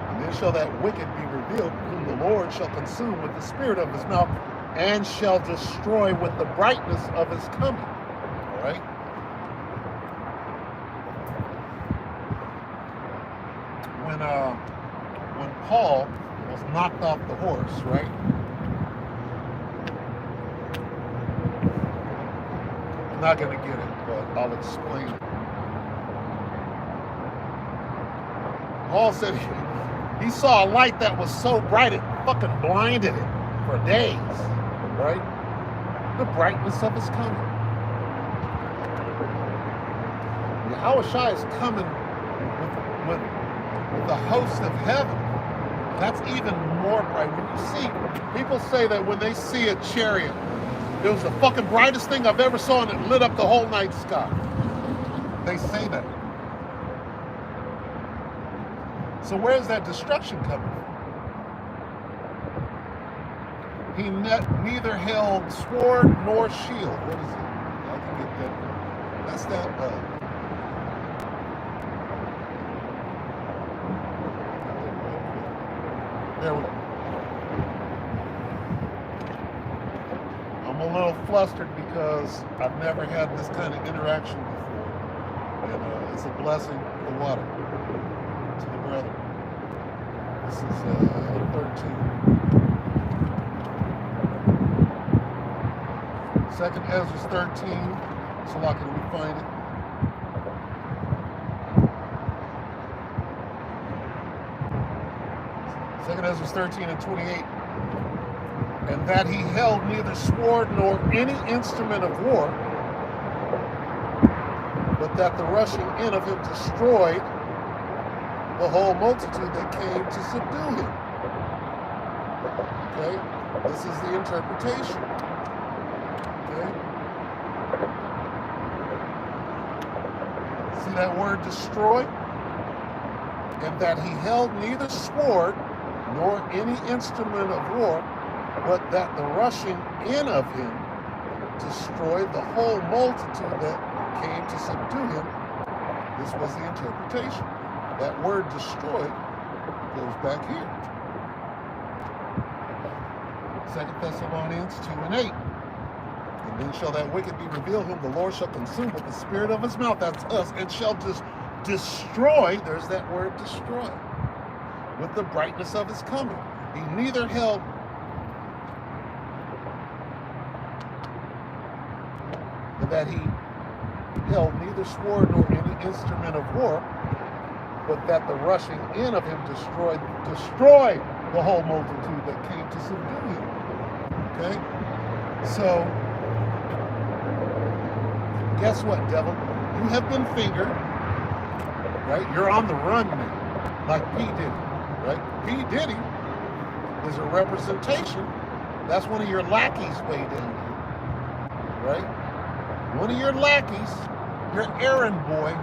And then shall that wicked be revealed, whom the Lord shall consume with the spirit of his mouth, and shall destroy with the brightness of his coming. All right? When Paul was knocked off the horse, right? I'm not going to get it, but I'll explain it. Paul said he saw a light that was so bright it fucking blinded him for days, right? The brightness of his coming. Yahushua is coming with the host of heaven. That's even more bright. When you see, people say that when they see a chariot, it was the fucking brightest thing I've ever saw, and it lit up the whole night sky. They say that. So where's that destruction coming from? He neither held sword nor shield. What is it? I can get that. That's that. There we go. I'm a little flustered because I've never had this kind of interaction before. And it's a blessing, the water, to the brother. This is 13. Second Ezra 13. So how can we find it? Second Ezra 13:28. And that he held neither sword nor any instrument of war, but that the rushing in of him destroyed the whole multitude that came to subdue him. Okay? This is the interpretation. Okay? See that word destroy? And that he held neither sword nor any instrument of war, but that the rushing in of him destroyed the whole multitude that came to subdue him. This was the interpretation. That word destroyed goes back here. 2 Thessalonians 2:8. And then shall that wicked be revealed, whom the Lord shall consume with the spirit of his mouth, that's us, and shall just destroy, there's that word destroy, with the brightness of his coming. He neither held that he held neither sword nor any instrument of war, but that the rushing in of him destroyed the whole multitude that came to subdue him. Okay? So, guess what, devil? You have been fingered, right? You're on the run now, like P. Diddy, right? P. Diddy is a representation. That's one of your lackeys way down here, right? One of your lackeys, your errand boy,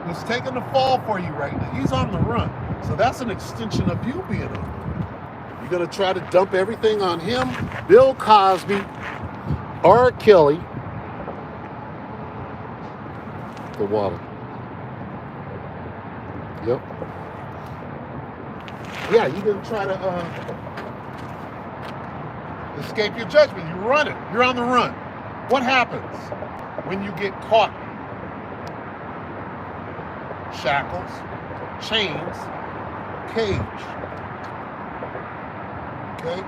who's taking the fall for you right now. He's on the run. So that's an extension of you being on the run. You're going to try to dump everything on him, Bill Cosby, R. Kelly, the water. Yep. Yeah, you're going to try to escape your judgment. You run it. You're on the run. What happens when you get caught? Shackles, chains, cage. Okay?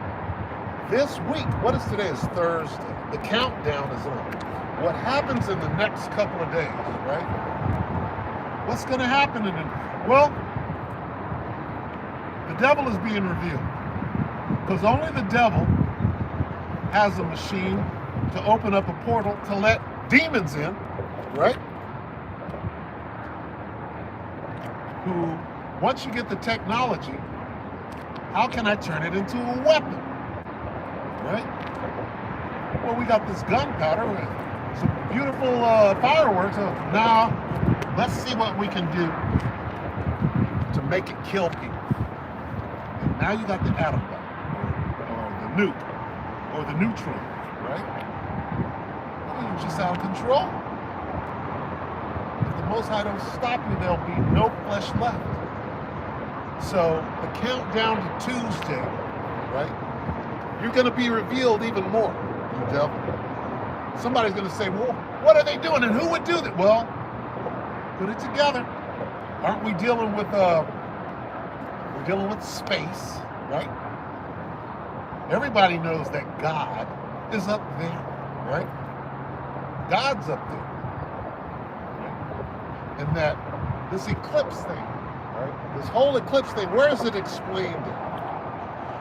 This week, what is today? It's Thursday. The countdown is on. What happens in the next couple of days, right? What's going to happen in it? Well, the devil is being revealed. Because only the devil has a machine to open up a portal to let demons in, right? who, once you get the technology, how can I turn it into a weapon? Right? Well, we got this gunpowder, some beautiful fireworks. Now, let's see what we can do to make it kill people. And now you got the atom bomb, or the nuke, or the neutron, right? You're just out of control. If the Most High don't stop you, there'll be no flesh left. So the countdown to Tuesday, right? You're going to be revealed even more, you devil. Somebody's going to say, well, what are they doing? And who would do that? Well, put it together. Aren't we dealing with space, right? Everybody knows that God is up there, right? God's up there. Right? And that this eclipse thing, right? This whole eclipse thing, where is it explained in?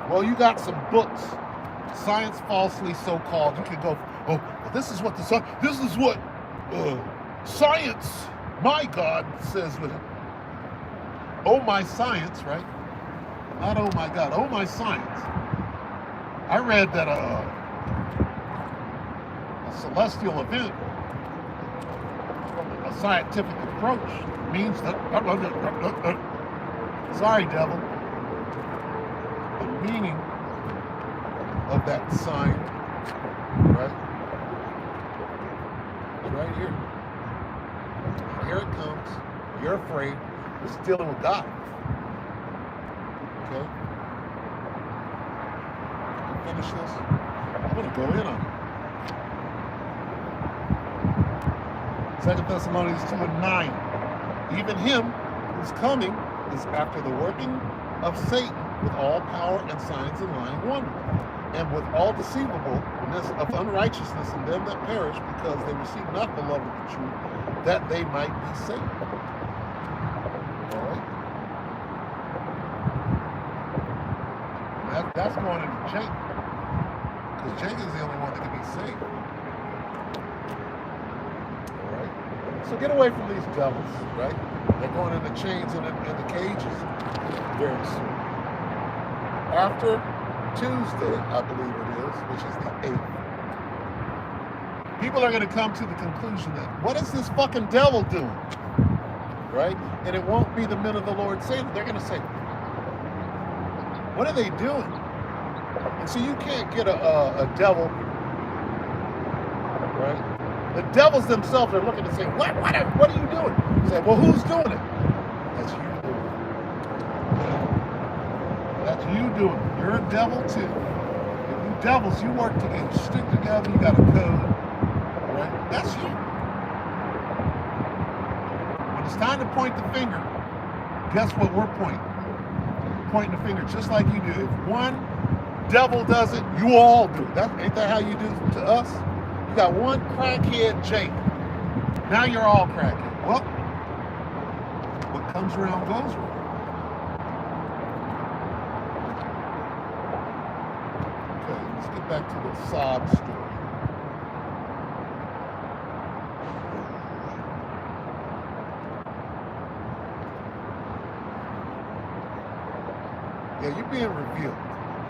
Well, you got some books, science falsely so-called. You can go, oh, well, this is what science, my God, says with it. Oh, my science, right? Not oh, my God, oh, my science. I read that a celestial event, a scientific approach, means that, sorry, devil, the meaning of that sign, right? It's right here. Here it comes. You're afraid. It's dealing with God. Okay? Finish this. I'm going to go in on it. 2 Thessalonians 2:9. Even him who's coming is after the working of Satan with all power and signs and lying wonder, and with all deceivableness of unrighteousness in them that perish, because they receive not the love of the truth, that they might be saved. All right? That's going into Jacob, because Jacob's the only one that can be saved. All right? So get away from these devils, right? They're going in the chains and in the cages very soon. After Tuesday, I believe it is, which is the 8th, people are going to come to the conclusion that, what is this fucking devil doing? Right? And it won't be the men of the Lord saying it. They're going to say, what are they doing? And so you can't get a devil, right? The devils themselves are looking and saying, what are you doing? You say, well, who's doing it? That's you doing it. That's you doing it. You're a devil too. You devils, you work together, you stick together, you got a code, right? That's you. When it's time to point the finger, guess what we're pointing? Pointing the finger just like you do. If one devil does it, you all do it. Ain't that how you do it to us? You got one crackhead Jake. Now you're all crackhead. Well, what comes around goes around. Okay, let's get back to the sob story. Yeah, you're being revealed.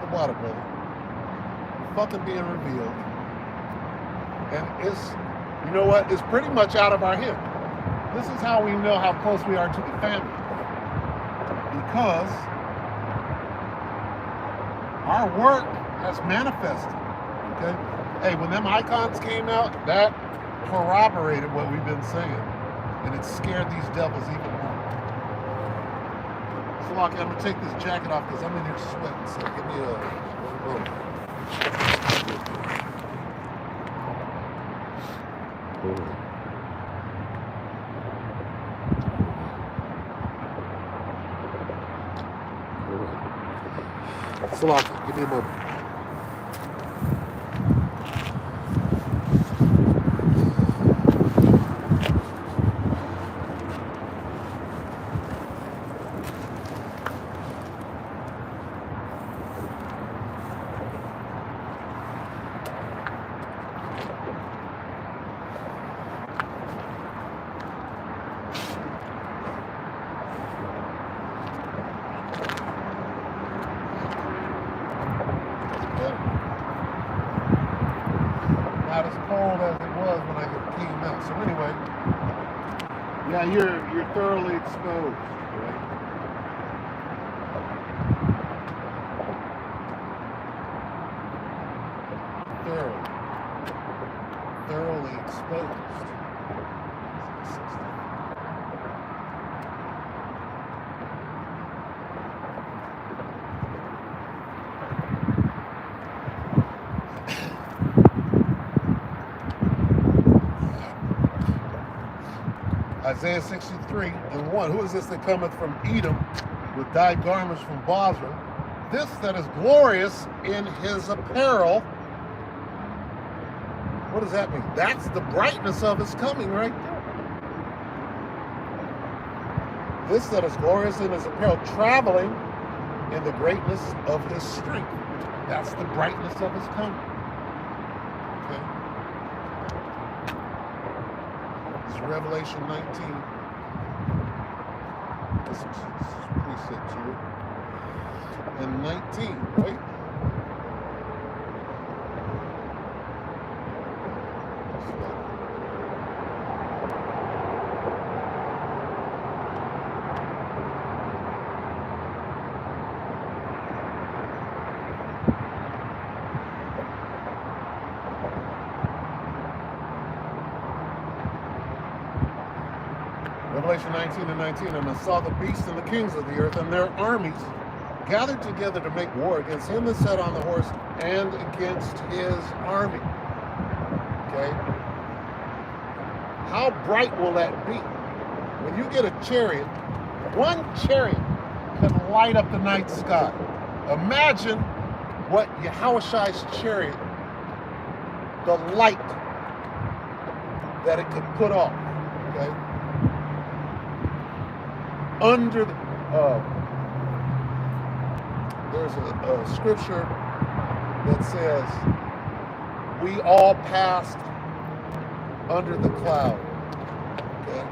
The water, brother. You're fucking being revealed. And it's, you know what? It's pretty much out of our head. This is how we know how close we are to the family. Because our work has manifested. Okay? Hey, when them icons came out, that corroborated what we've been saying. And it scared these devils even more. I'm going to take this jacket off because I'm in here sweating, so give me a moment. Salaki, give me a moment. So anyway, yeah, you're thoroughly exposed, right? Thoroughly exposed. Isaiah 63:1. Who is this that cometh from Edom with dyed garments from Bozrah? This that is glorious in his apparel. What does that mean? That's the brightness of his coming right there. This that is glorious in his apparel, traveling in the greatness of his strength. That's the brightness of his coming. Okay. It's Revelation 19. This is precept here. And 19, right? Revelation 19:19, and I saw the beasts and the kings of the earth and their armies gathered together to make war against him that sat on the horse and against his army. Okay? How bright will that be? When you get a chariot, one chariot can light up the night sky. Imagine what Yahushai's chariot, the light that it could put off. Okay? Under the, there's a scripture that says, we all passed under the cloud. Okay?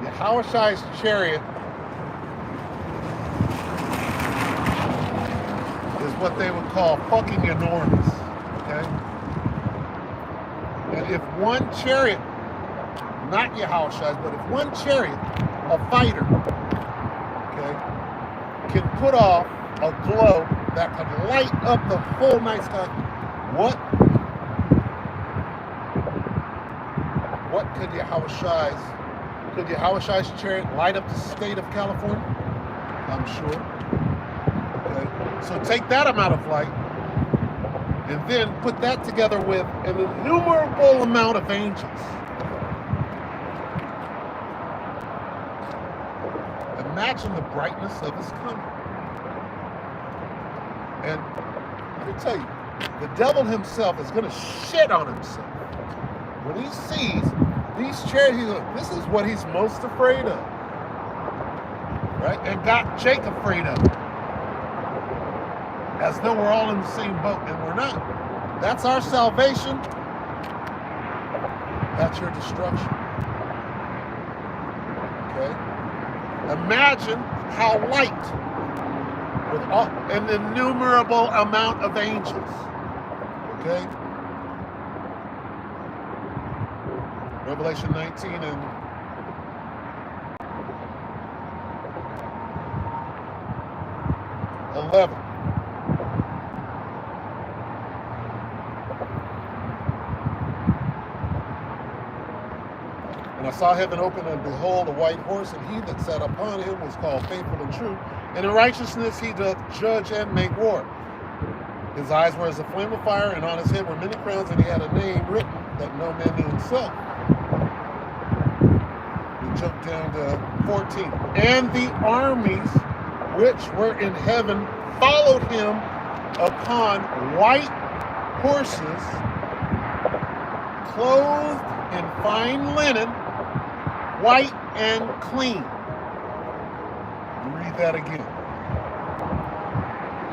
Yahushai's chariot is what they would call fucking enormous. Okay? And if one chariot, not Yahushai's, but if one chariot, a fighter, okay, can put off a glow that could light up the whole night sky, what could Yahushai's chariot light up the state of California? I'm sure. Okay, so take that amount of light and then put that together with an innumerable amount of angels. Imagine the brightness of his coming. And let me tell you, the devil himself is going to shit on himself. When he sees these chariots, he's like, this is what he's most afraid of. Right? And got Jake afraid of it. As though we're all in the same boat, and we're not. That's our salvation. That's your destruction. Okay? Imagine how light, with an innumerable amount of angels. Okay? Revelation 19 and 11. And I saw heaven open, and behold, a white horse, and he that sat upon him was called Faithful and True. And in righteousness he doth judge and make war. His eyes were as a flame of fire, and on his head were many crowns, and he had a name written that no man knew himself. We jump down to 14. And the armies which were in heaven followed him upon white horses, clothed in fine linen, white and clean. Read that again.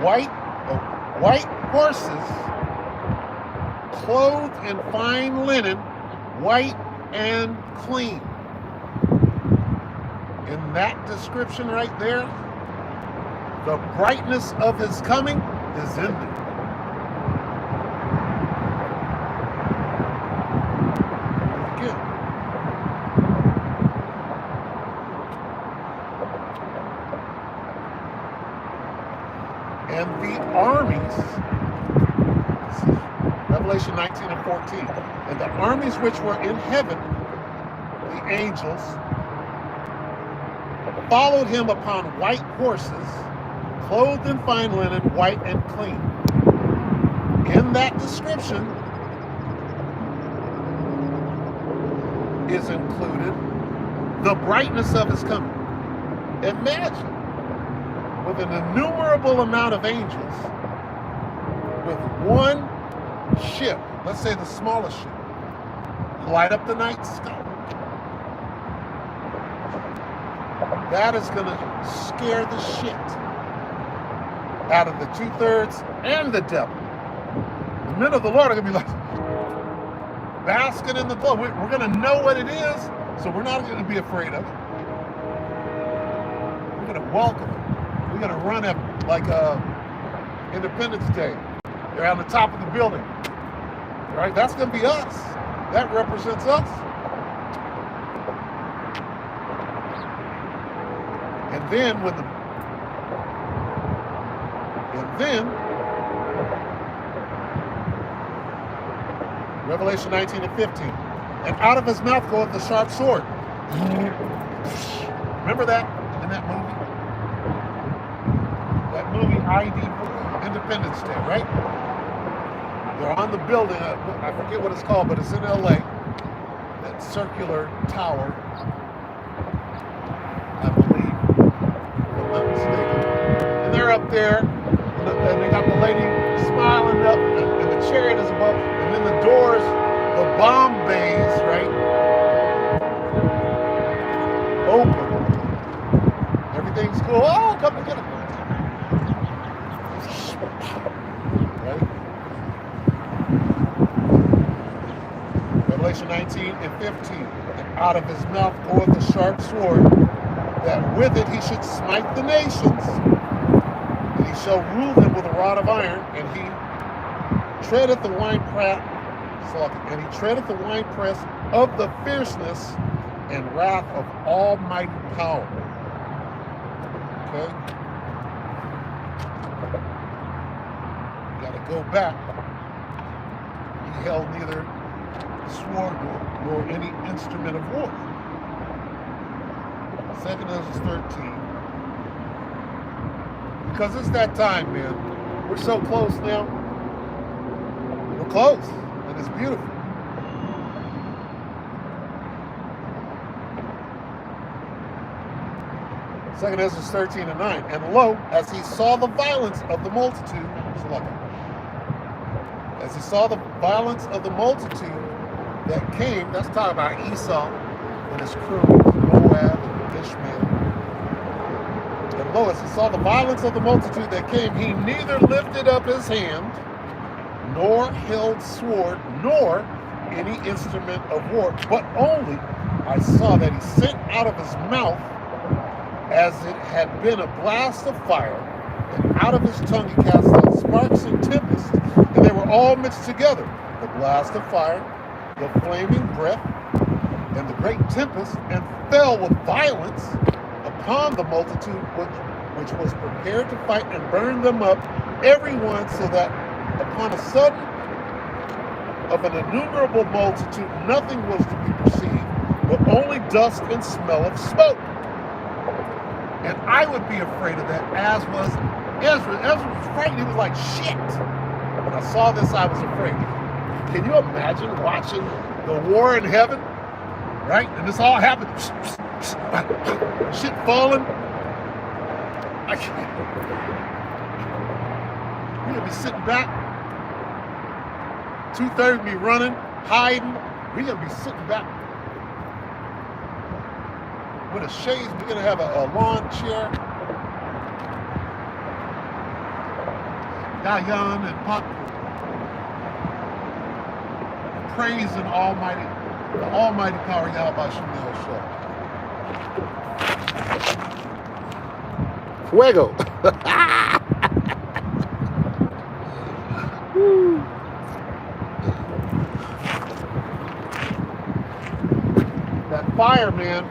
White horses, clothed in fine linen, white and clean. In that description right there, the brightness of his coming is in there. armies, Revelation 19 and 14, and the armies which were in heaven, the angels, followed him upon white horses, clothed in fine linen, white and clean. In that description is included the brightness of his coming. Imagine, with an innumerable amount of angels, with one ship, let's say the smallest ship, light up the night sky. That is going to scare the shit out of the 2/3 and the devil. The men of the Lord are going to be like, basking in the glow. We're going to know what it is, so we're not going to be afraid of it. We're going to welcome it. We're going to run it like Independence Day. They're on the top of the building. Right? That's going to be us. That represents us. And then Revelation 19 and 15. And out of his mouth goeth the sharp sword. Remember that in that movie? That movie ID Independence Day, right? They're on the building, I forget what it's called, but it's in LA. That circular tower, I believe, if I'm not mistaken. And they're up there, and they got the lady smiling up, and the chariot is above, and then the doors, the bomb bays, right, open. Everything's cool. Oh, come and get it. Right? Revelation 19 and 15. And out of his mouth goeth a sharp sword, that with it he should smite the nations, and he shall rule them with a rod of iron, and he treadeth the winepress, and he treadeth the winepress of the fierceness and wrath of almighty power. Okay? You gotta go back. He held neither sword nor any instrument of war. 2 Ezra 13. Because it's that time, man. We're so close now. We're close, and it's beautiful. Second Ezra 13 and 9. And lo, as he saw the violence of the multitude, as he saw the violence of the multitude that came, that's talking about Esau and his crew, Moab and Ishmael. And lo, as he saw the violence of the multitude that came, he neither lifted up his hand, nor held sword, nor any instrument of war, but only I saw that he sent out of his mouth as it had been a blast of fire, and out of his tongue he cast out sparks and tempests, and they were all mixed together, the blast of fire, the flaming breath, and the great tempest, and fell with violence upon the multitude which was prepared to fight, and burned them up, every one, so that upon a sudden of an innumerable multitude nothing was to be perceived, but only dust and smell of smoke. And I would be afraid of that, as was Ezra. Ezra was frightened. He was like, shit. When I saw this, I was afraid. Can you imagine watching the war in heaven? Right? And this all happened. Shit falling. I can't. We're going to be sitting back. 2/3 me running, hiding. We're going to be sitting back with a shades. We're going to have a lawn chair. Yayan and Pop praising Almighty, the Almighty power of Yahweh Shemel Shah. Fuego. That fire, man,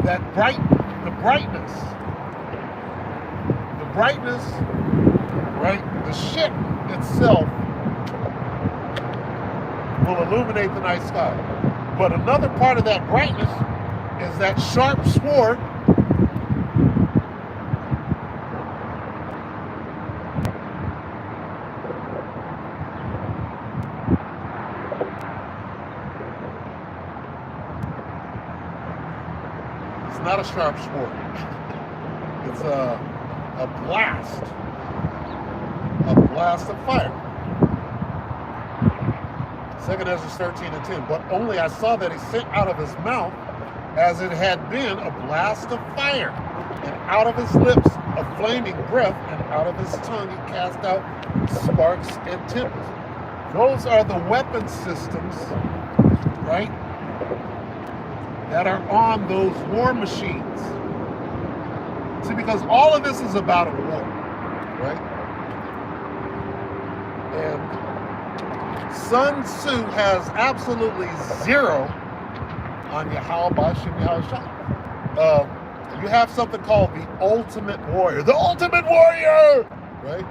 the brightness right? The ship itself will illuminate the night sky. But another part of that brightness is that sharp sword not a sharp sword. It's a blast of fire. 2 Ezra 13 and 10. But only I saw that he sent out of his mouth as it had been a blast of fire, and out of his lips a flaming breath, and out of his tongue he cast out sparks and tempest. Those are the weapon systems, right, that are on those war machines. See, because all of this is about a war, right? And Sun Tzu has absolutely zero on Yahweh B'Shem Yahweh Shai. You have something called the Ultimate Warrior. The Ultimate Warrior! Right?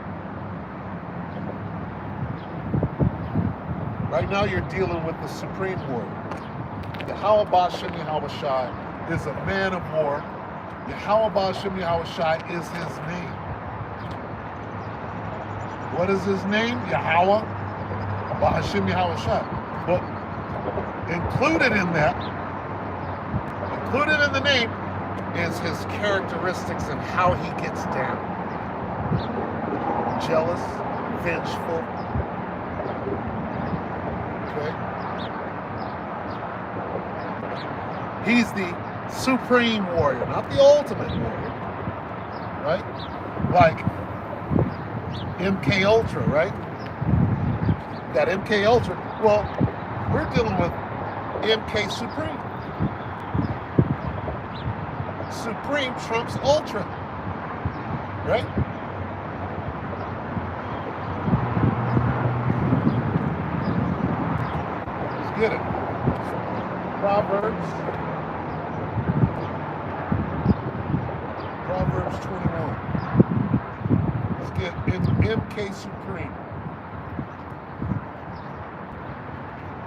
Right now you're dealing with the Supreme Warrior. Yahweh B'Shem Yahweh Shai is a man of war. Yahweh B'Shem Yahweh Shai is his name. What is his name? Yahweh B'Shem Yahweh Shai. But included in the name, is his characteristics and how he gets down. Jealous, vengeful. Okay? He's the supreme warrior, not the ultimate warrior, right? Like MK Ultra, right? That MK Ultra. Well, we're dealing with MK Supreme. Supreme trumps Ultra, right? Let's get it. Proverbs 21. Let's get MK Supreme.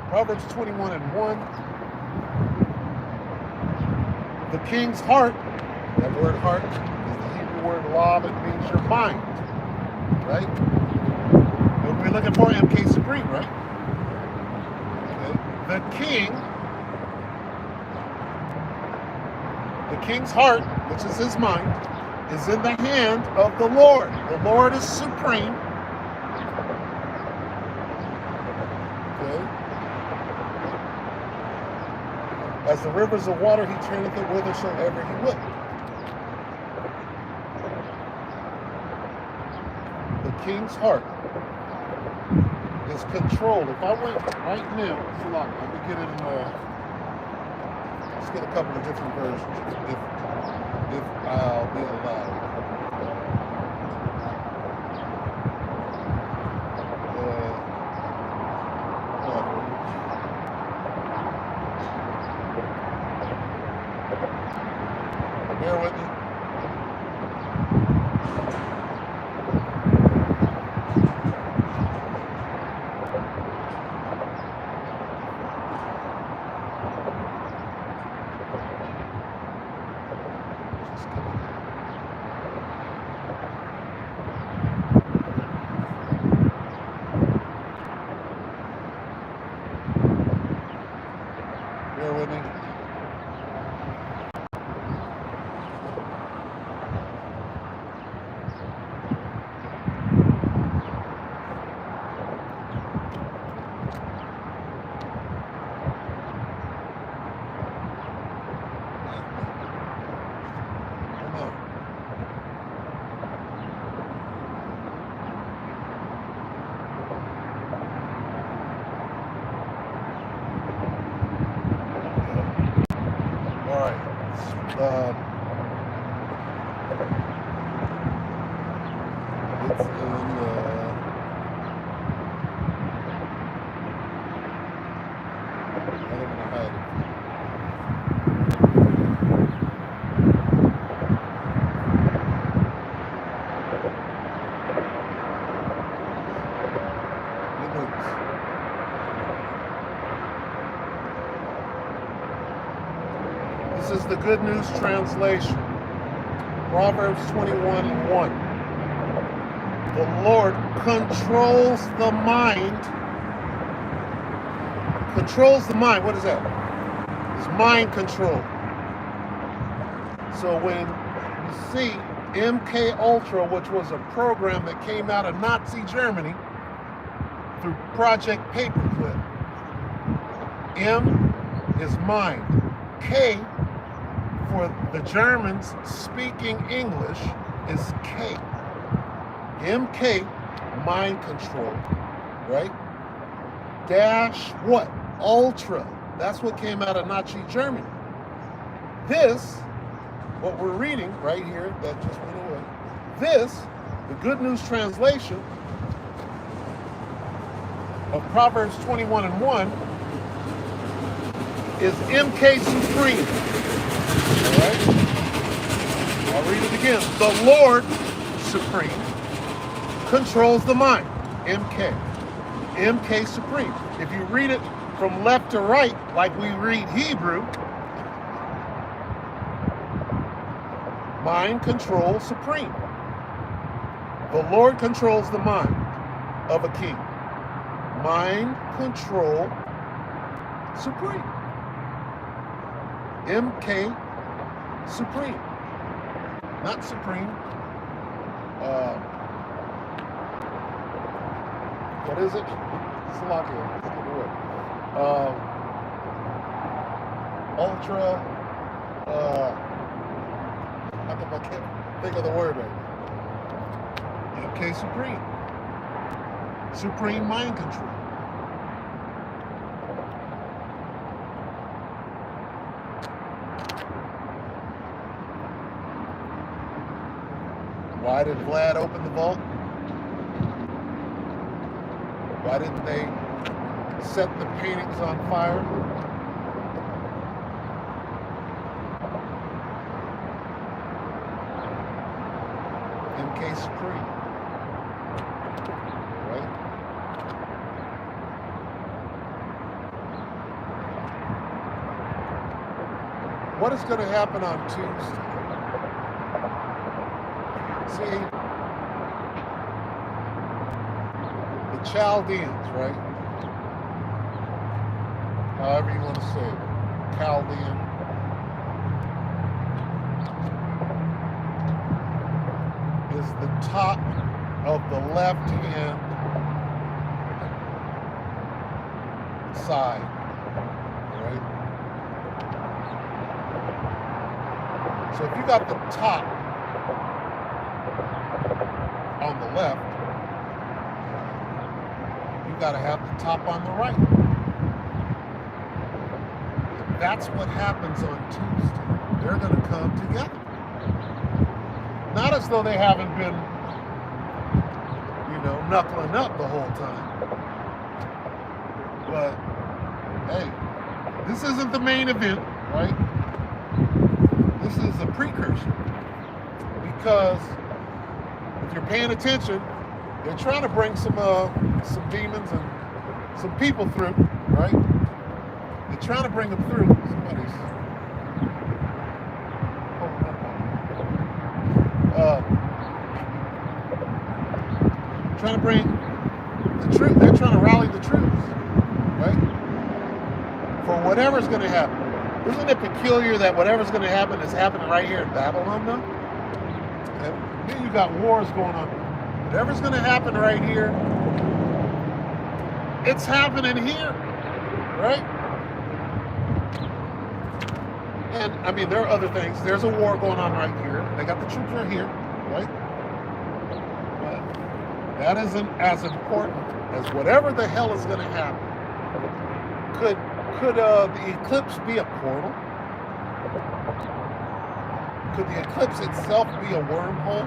Proverbs 21 and 1. The king's heart, that word heart is the Hebrew word lav, it means your mind, right? And we're looking for MK Supreme, right? Okay. The king's heart, which is his mind, is in the hand of the Lord. The Lord is supreme. As the rivers of water, he turneth it whithersoever he will. The king's heart is controlled. If I went right now, let me get it in let's get a couple of different versions, if I'll be allowed. Bear with me. Bear with me. This is the Good News Translation. Proverbs 21:1. The Lord controls the mind. Controls the mind. What is that? It's mind control. So when you see MK Ultra, which was a program that came out of Nazi Germany through Project Paperclip, M is mind. K for the Germans speaking English is K. MK, mind control, right? Dash what? Ultra. That's what came out of Nazi Germany. This, what we're reading right here, that just went away. This, the Good News Translation of Proverbs 21:1, is MK Supreme. All right? I'll read it again. The Lord Supreme controls the mind. MK. MK Supreme. If you read it from left to right, like we read Hebrew, mind control supreme. The Lord controls the mind of a king. Mind control supreme. MK Supreme. Not supreme. What is it? Slovakia. Ultra. I can't think of the word right now. MK Supreme. Supreme mind control. Why did Vlad open the vault? Why didn't they set the paintings on fire? MK Supreme. Right? What is going to happen on Tuesday? See, the Chaldeans, right? However you want to say it. Chaldean. Is the top of the left-hand side, right? So if you got the top on the left, you got to have the top on the right. And that's what happens on Tuesday. They're going to come together. Not as though they haven't been, knuckling up the whole time. But, hey, this isn't the main event, right? This is a precursor. Because if you're paying attention, they're trying to bring some demons and some people through, right? They're trying to bring them through. Somebody's holding up. Trying to bring the truth. They're trying to rally the troops, right? For whatever's going to happen. Isn't it peculiar that whatever's going to happen is happening right here in Babylon, though? And then you got wars going on. Whatever's going to happen right here, it's happening here, right? And, I mean, there are other things. There's a war going on right here. They got the troops right here, right? But that isn't as important as whatever the hell is going to happen. Could the eclipse be a portal? Could the eclipse itself be a wormhole?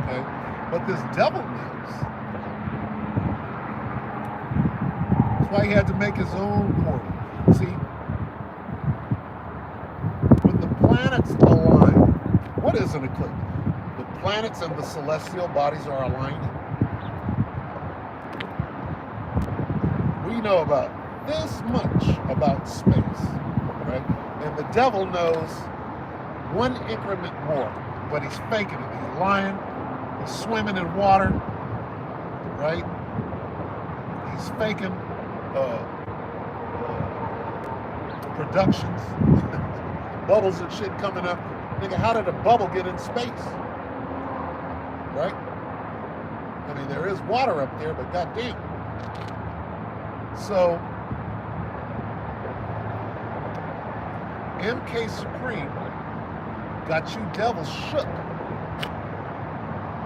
Okay, but this devil knows. That's why he had to make his own portal. See, when the planets align, what is an eclipse? The planets and the celestial bodies are aligning. We know about this much about space, right? And the devil knows one increment more, but he's faking it. He's lying. He's swimming in water, right? He's faking productions, bubbles and shit coming up. Nigga, how did a bubble get in space? Right? I mean, there is water up there, but goddamn. So, MK Supreme got you devils shook.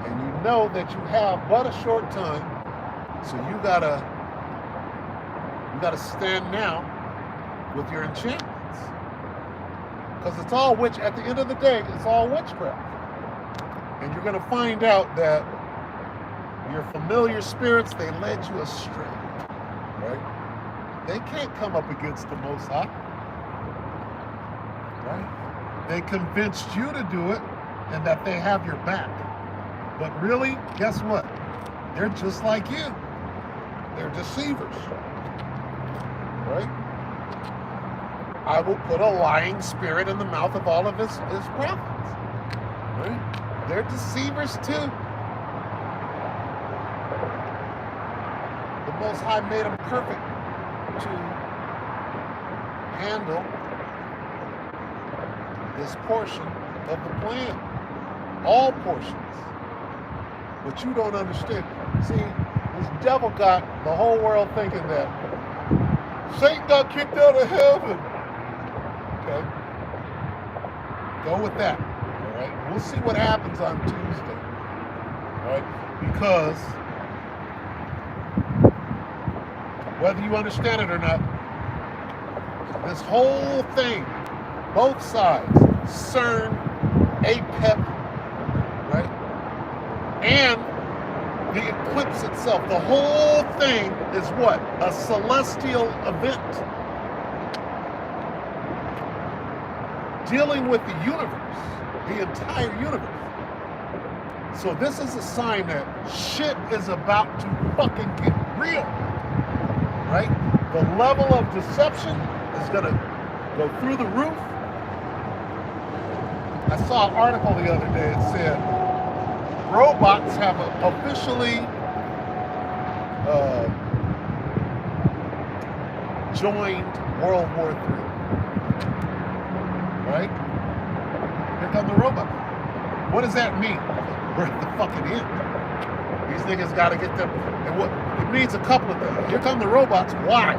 And you know that you have but a short time, so you gotta stand now with your enchantments. Because it's all at the end of the day, it's all witchcraft. And you're gonna find out that your familiar spirits, they led you astray, right? They can't come up against the Most High, right? They convinced you to do it and that they have your back. But really, guess what? They're just like you. They're deceivers, right? I will put a lying spirit in the mouth of all of his prophets, right? They're deceivers too. The Most High made them perfect to handle this portion of the plan. All portions. But you don't understand. See, this devil got the whole world thinking that Satan got kicked out of heaven. Okay? Go with that. All right? We'll see what happens on Tuesday. All right? Because whether you understand it or not, this whole thing, both sides, CERN, APEP, right? And the eclipse itself, the whole thing is what? A celestial event dealing with the universe, the entire universe. So this is a sign that shit is about to fucking get real, right? The level of deception is gonna go through the roof. I saw an article the other day that said robots have officially joined World War III. Right? Here come the robots. What does that mean? We're at the fucking end. These niggas gotta get them. And what it means a couple of things. Here come the robots. Why?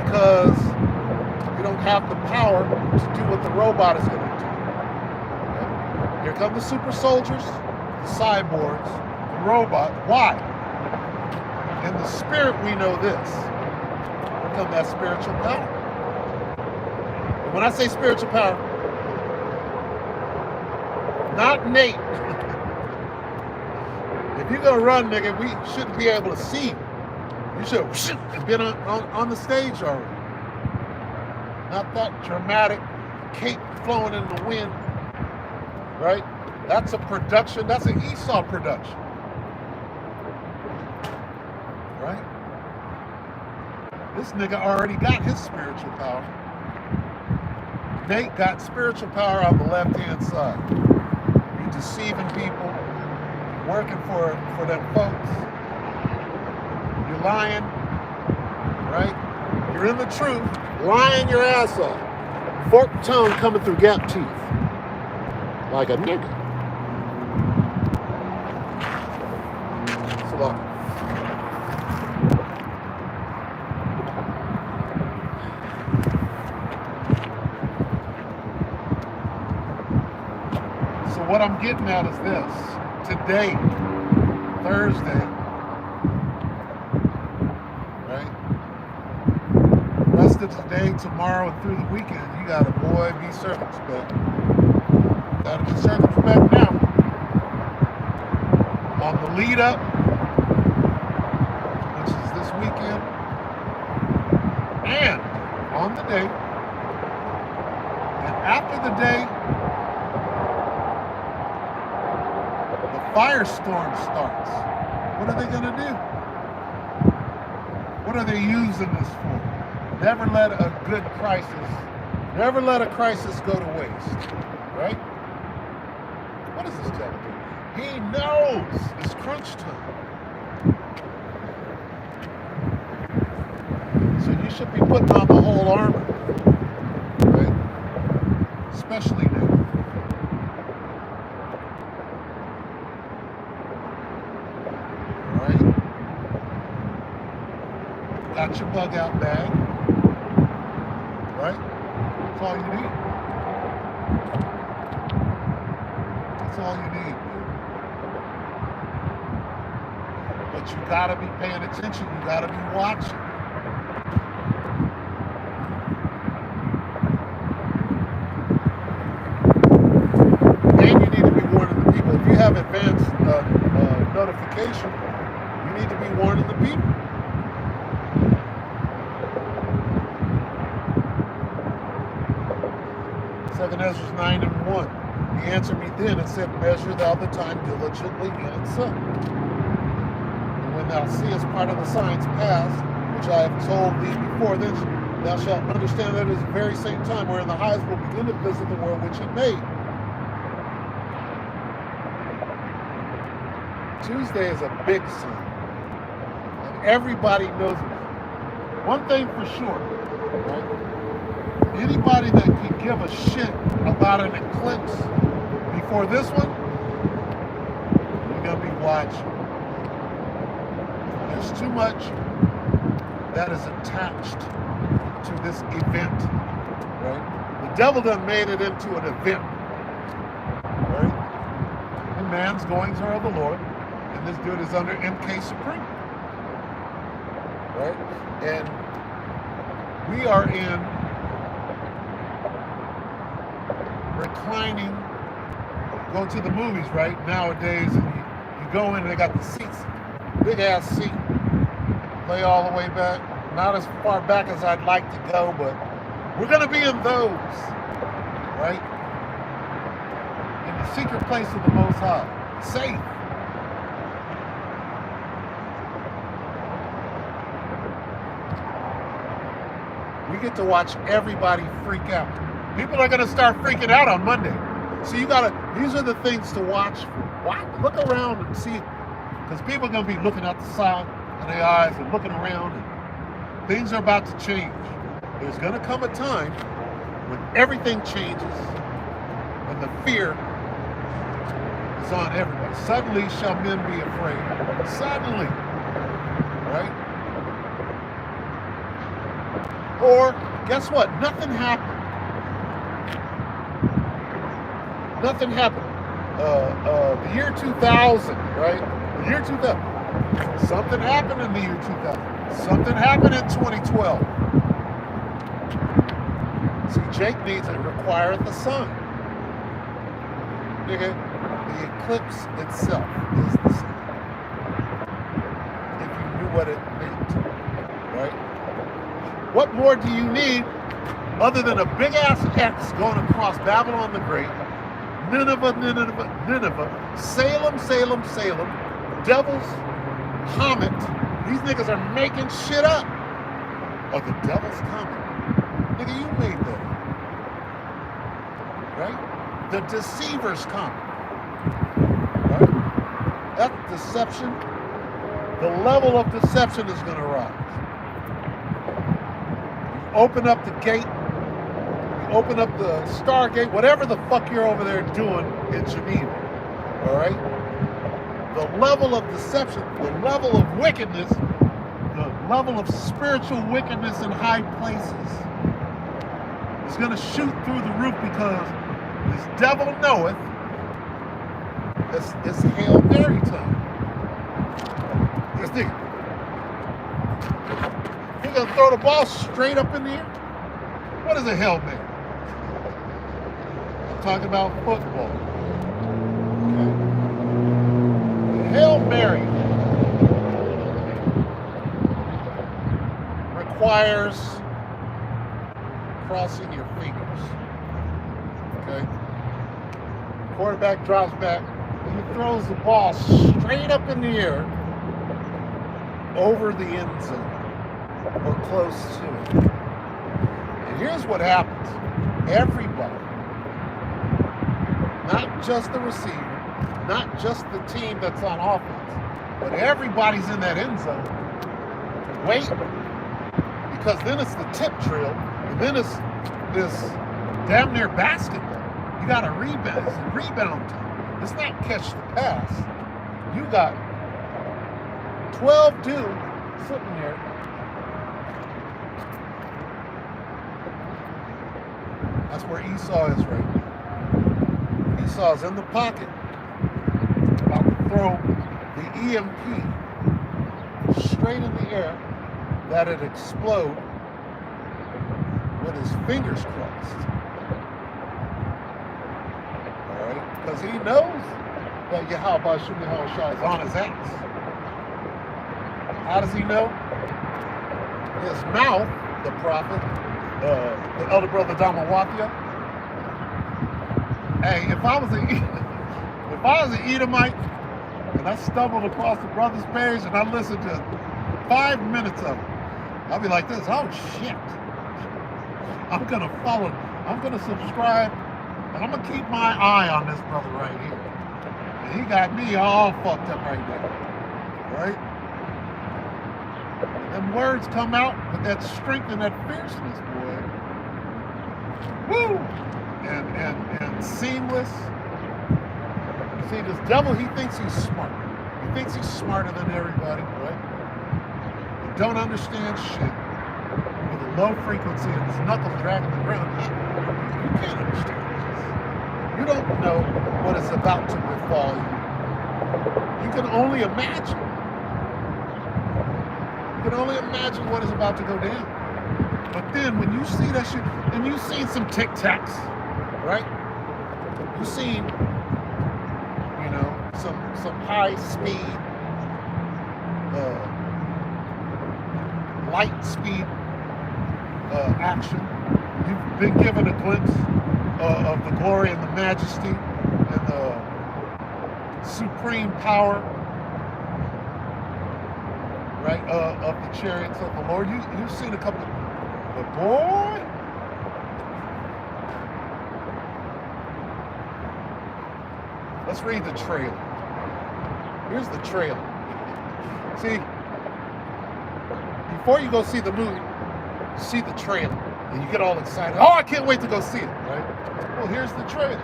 Because you don't have the power to do what the robot is gonna do. Okay? Here come the super soldiers, the cyborgs, the robot. Why? In the spirit, we know this. Here come that spiritual power. And when I say spiritual power, not Nate. If you're gonna run, nigga, we shouldn't be able to see you. You should have been on the stage already. Not that dramatic cape flowing in the wind, right? That's a production. That's an Esau production, right? This nigga already got his spiritual power. Nate got spiritual power on the left-hand side. You deceiving people, working for them folks. You're lying, right? You're in the truth, lying your ass off. Forked tongue coming through gap teeth. Like a nigga. So what I'm getting at is this. Today, Thursday, right? Rest of today, tomorrow, and through the weekend, you gotta, boy, be circumspect. Gotta be circumspect now. On the lead up, which is this weekend, and on the day, and after the day, the firestorm starts. What are they gonna do? What are they using this for? Never let a good crisis, never let a crisis go to waste, right? What is this telling you? He knows it's crunch time. So you should be putting on the whole armor, right? Especially now. All right? Got your bug out bag, right? That's all you need. That's all you need, man. But you gotta be paying attention. You gotta be watching. And you need to be warning the people. If you have advanced notification, you need to be warning the people. Second Ezra 9:1. He answered me then and said, measure thou the time diligently in itself. And when thou seest part of the signs past, which I have told thee before, then thou shalt understand that it is the very same time wherein the highest will begin to visit the world which he made. Tuesday is a big sign. And everybody knows it. One thing for sure, right? Anybody that can give a shit about an eclipse before this one, you're going to be watching. There's too much that is attached to this event, right? The devil done made it into an event, right? And man's goings are of the Lord, and this dude is under MK Supreme, right? And we are in reclining, go to the movies, right? Nowadays, and you go in, they got the seats, big ass seat, lay all the way back. Not as far back as I'd like to go, but we're gonna be in those, right? In the secret place of the Most High, safe. We get to watch everybody freak out. People are gonna start freaking out on Monday. So you gotta, these are the things to watch for. Look around and see, because people are gonna be looking out the side of their eyes and looking around, and things are about to change. There's gonna come a time when everything changes and the fear is on everybody. Suddenly shall men be afraid. Suddenly, right? Or, guess what? Nothing happened. Nothing happened. The year 2000, right? The year 2000. Something happened in the year 2000. Something happened in 2012. See, Jake needs it. Requireth the sun. Nigga, the eclipse itself is the sun. If you knew what it meant, right? What more do you need other than a big ass X going across Babylon the Great, Nineveh, Salem, Devil's Comet. These niggas are making shit up. Or the Devil's Comet. Nigga, you made that. Right? The Deceiver's Comet. Right? That deception, the level of deception is going to rise. You open up the gate, open up the Stargate, whatever the fuck you're over there doing in Geneva, all right? The level of deception, the level of wickedness, the level of spiritual wickedness in high places is going to shoot through the roof, because this devil knoweth it's Hail Mary time. This nigga, he's going to throw the ball straight up in the air. What is a Hail Mary? Talking about football. Okay. Hail Mary requires crossing your fingers. Okay. Quarterback drops back and he throws the ball straight up in the air over the end zone or close to it. Here's what happens. Everybody, not just the receiver, not just the team that's on offense, but everybody's in that end zone. Wait, because then it's the tip drill, and then it's this damn near basketball. You got to rebound. It's a rebound time. It's not catch the pass. You got 12 dudes sitting there. That's where Esau is right now. Esau's in the pocket, about to throw the EMP straight in the air, that it explode with his fingers crossed. All right? Because he knows that Yahweh Shai is on his ass. How does he know? His mouth, the prophet, the elder brother Damawathia. Hey, if I was an Edomite and I stumbled across the brother's page and I listened to 5 minutes of it, I'll be like this, oh shit. I'm gonna follow, I'm gonna subscribe, and I'm gonna keep my eye on this brother right here. And he got me all fucked up right there. Right? And them words come out with that strength and that fierceness, boy. Woo! And seamless. See, this devil, he thinks he's smart. He thinks he's smarter than everybody, right? He don't understand shit. With a low frequency and his knuckles dragging the ground. You can't understand this. You don't know what is about to befall you. You can only imagine. You can only imagine what is about to go down. But then when you see that shit, and you've seen some Tic Tacs, right? You've seen, you know, some high speed, light speed action. You've been given a glimpse of the glory and the majesty and the supreme power, right, of the chariots of the Lord. You've seen a couple of, but boy, let's read the trailer. Here's the trailer. See, before you go see the movie, see the trailer, and you get all excited. Oh, I can't wait to go see it, right? Well, here's the trailer.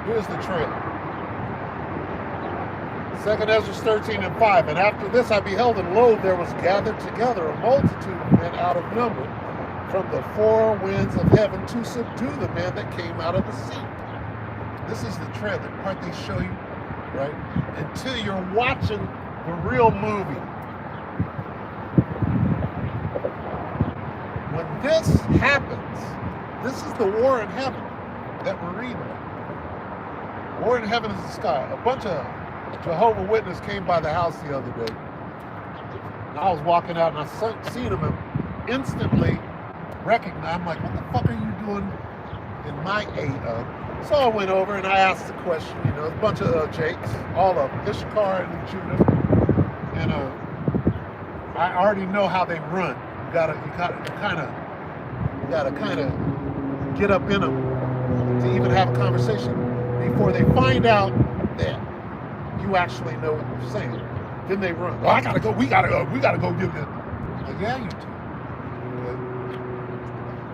Here's the trailer. 2 Ezra 13 and 5. And after this I beheld, and lo, there was gathered together a multitude of men out of number from the four winds of heaven to subdue the men that came out of the sea. This is the trailer, the part they show you, right? Until you're watching the real movie. When this happens, this is the war in heaven that we're reading about. War in heaven is the sky. A bunch of Jehovah's Witnesses came by the house the other day. And I was walking out and I seen them and instantly recognized. I'm like, what the fuck are you doing in my A? So I went over and I asked the question, you know, a bunch of Jakes, all of them, Issachar and Judah. And I already know how they run. You gotta kind of get up in them to even have a conversation before they find out that you actually know what you're saying. Then they run. Oh, I gotta go. We gotta go do this. Like, yeah, you do. Okay.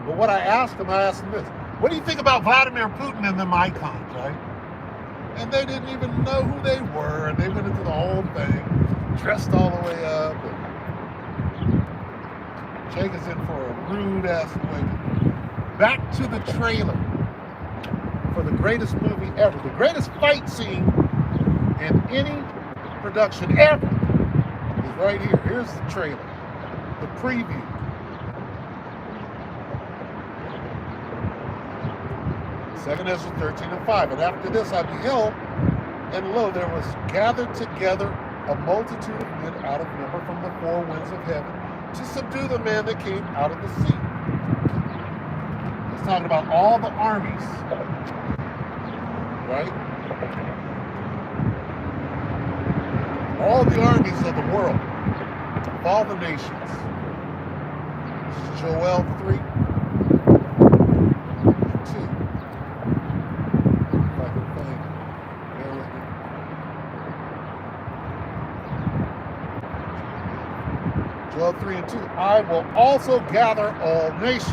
But what I asked them this. What do you think about Vladimir Putin and them icons, right? And they didn't even know who they were, and they went into the whole thing, dressed all the way up. And Jake is in for a rude ass awakening. Back to the trailer for the greatest movie ever, the greatest fight scene in any production ever is right here. Here's the trailer, the preview. Second Ezra 13 and 5. And after this I beheld, and lo, there was gathered together a multitude of men out of number from the four winds of heaven to subdue the man that came out of the sea. He's talking about all the armies, right? all the armies of the world, of all the nations. This is Joel 3 and 2. If I can find it. Bear with me. Joel 3 and 2. I will also gather all nations.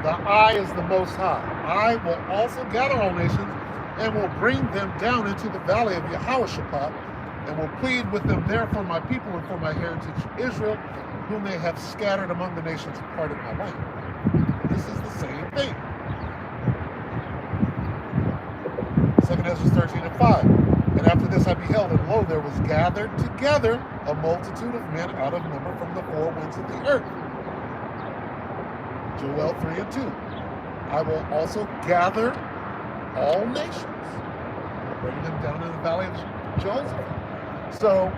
The I is the Most High. I will also gather all nations and will bring them down into the valley of Yehoshaphat, and will plead with them there for my people and for my heritage Israel, whom they have scattered among the nations and parted my land. This is the same thing. 2 Ezra 13 and 5. And after this I beheld, and lo, there was gathered together a multitude of men out of number from the four winds of the earth. Joel 3 and 2. I will also gather all nations, bring them down to the valley of Joseph. So,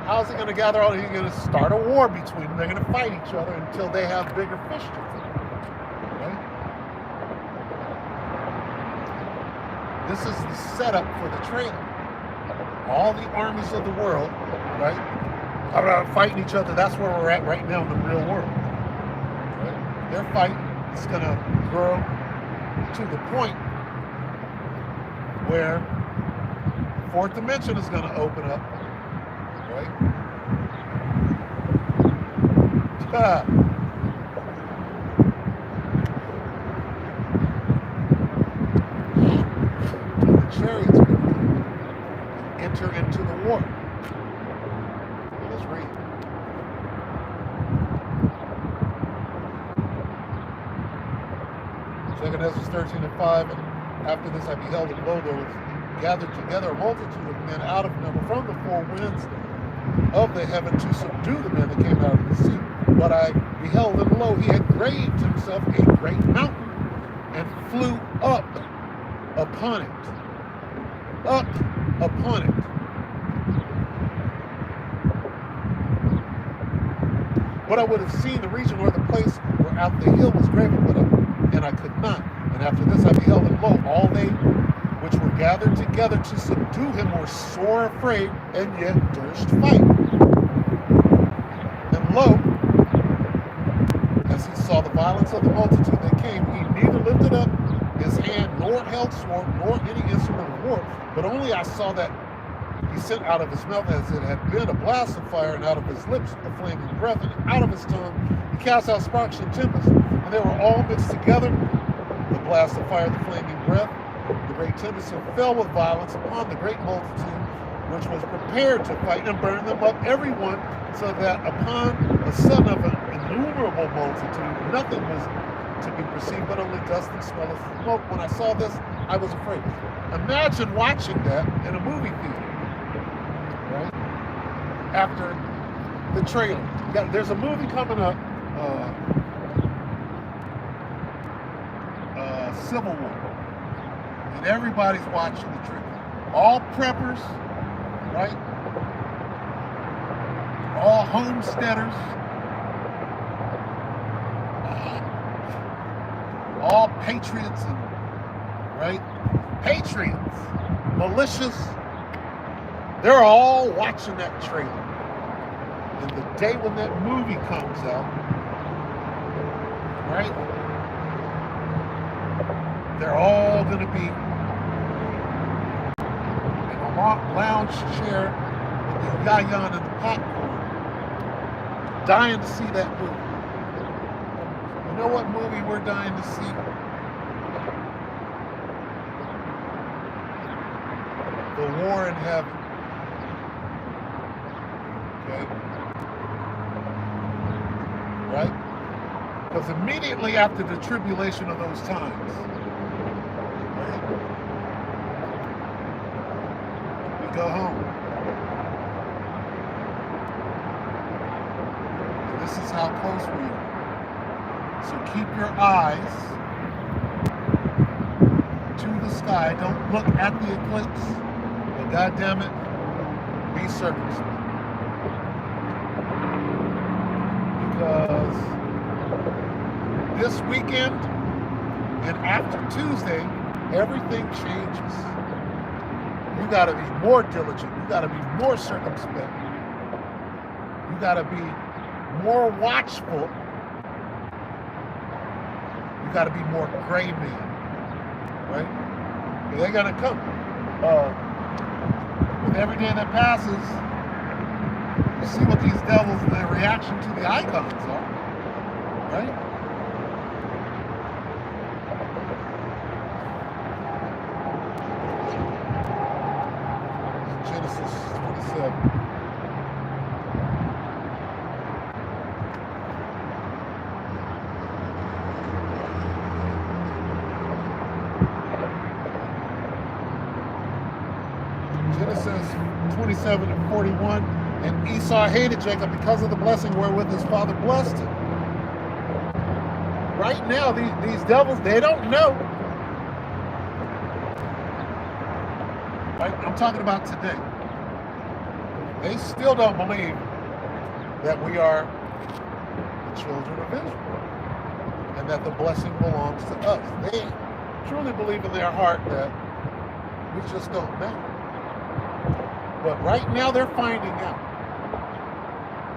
how's it going to gather all? He's going to start a war between them. They're going to fight each other until they have bigger fish to feed. Right? This is the setup for the trailer. All the armies of the world, right, are fighting each other. That's where we're at right now in the real world. Right? Their fight is going to grow to the point where the fourth dimension is going to open up, right? The chariots enter into the war. Let's read. Second Ezra 13 and 5. And after this I beheld, and lo, there was gathered together a multitude of men out of number from the four winds of the heaven to subdue the men that came out of the sea. But I beheld, and lo, he had graved himself a great mountain, and flew up upon it. Up upon it. But I would have seen the region where the place where out the hill was graven, and I could not. And after this I beheld, and lo, all they which were gathered together to subdue him were sore afraid, and yet durst fight. And lo, as he saw the violence of the multitude that came, he neither lifted up his hand, nor held sword, nor any instrument of war, but only I saw that he sent out of his mouth, as it had been, a blast of fire, and out of his lips a flaming breath, and out of his tongue he cast out sparks and tempests, and they were all mixed together, the blast of fire, the flaming breath, the great tempest, and fell with violence upon the great multitude, which was prepared to fight, and burned them up every one, so that upon the son of an innumerable multitude nothing was to be perceived, but only dust and smell of smoke. When I saw this, I was afraid. Imagine watching that in a movie theater, right? After the trailer. There's a movie coming up, Civil War. And everybody's watching the trailer. All preppers, right? All homesteaders, all patriots, and right? Patriots, militias, they're all watching that trailer. And the day when that movie comes out, right? They're all going to be in a lounge chair with the yayan and the popcorn, dying to see that movie. You know what movie we're dying to see? The War in Heaven. Okay? Right? Because immediately after the tribulation of those times, go home. And this is how close we are. So keep your eyes to the sky. Don't look at the eclipse. But God damn it, be circumspect. Because this weekend and after Tuesday, everything changes. You got to be more diligent. You got to be more circumspect. You got to be more watchful. You got to be more gray man, right? They're gonna come. With every day that passes, you see what these devils, their reaction to the icons are, right? Genesis 27. Genesis 27 and 41. And Esau hated Jacob because of the blessing wherewith his father blessed him. Right now, these devils, they don't know. Right? I'm talking about today. They still don't believe that we are the children of Israel and that the blessing belongs to us. They truly believe in their heart that we just don't know. But right now they're finding out.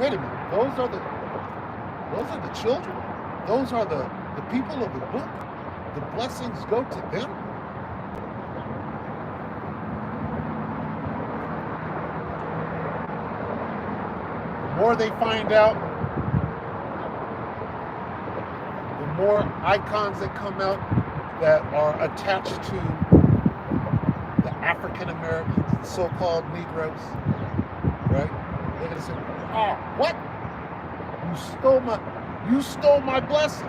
Wait a minute, those are the children. Those are the people of the book. The blessings go to them. The more they find out, the more icons that come out that are attached to the African Americans, the so-called Negroes, right? They're gonna say, "Oh, what? You stole my blessing."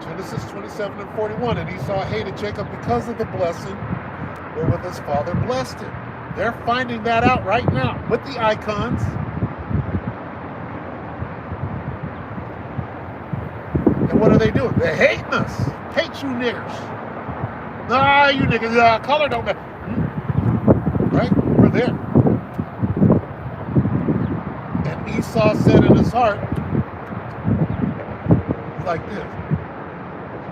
Genesis 27 and 41. And Esau hated Jacob because of the blessing wherewith his father blessed him. They're finding that out right now with the icons. And what are they doing? They're hating us. Hate you niggers. Nah, you niggas, color don't matter. Right? We're there. And Esau said in his heart, like this,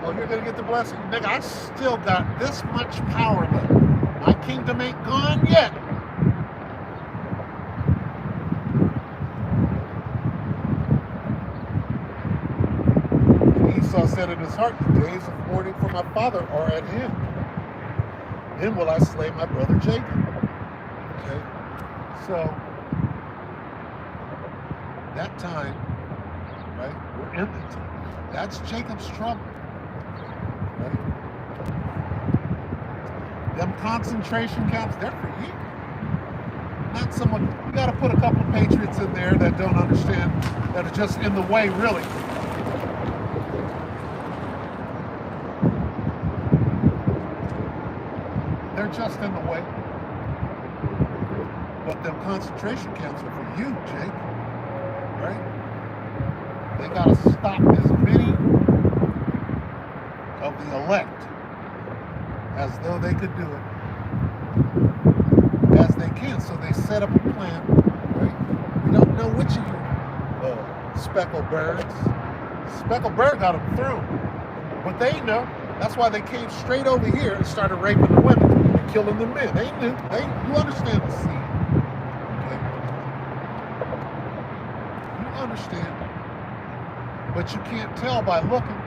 "Oh, you're going to get the blessing? Nigga, I still got this much power left. My kingdom ain't gone yet." And Esau said in his heart, "The days of mourning for my father are at hand. Then will I slay my brother Jacob." Okay? So, that time, right? We're in the time. That's Jacob's trouble. Right? Them concentration camps, they're for you. Not someone, you got to put a couple of patriots in there that don't understand, that are just in the way, really. They're just in the way. But them concentration camps are for you, Jake. Right? They got to stop as many of the elect as though they could do it as they can. So they set up a plan, right? We don't know which of you speckled birds. Speckled bird got them through. But they know. That's why they came straight over here and started raping the women and killing the men. They knew. You understand the scene. Okay? You understand. But you can't tell by looking.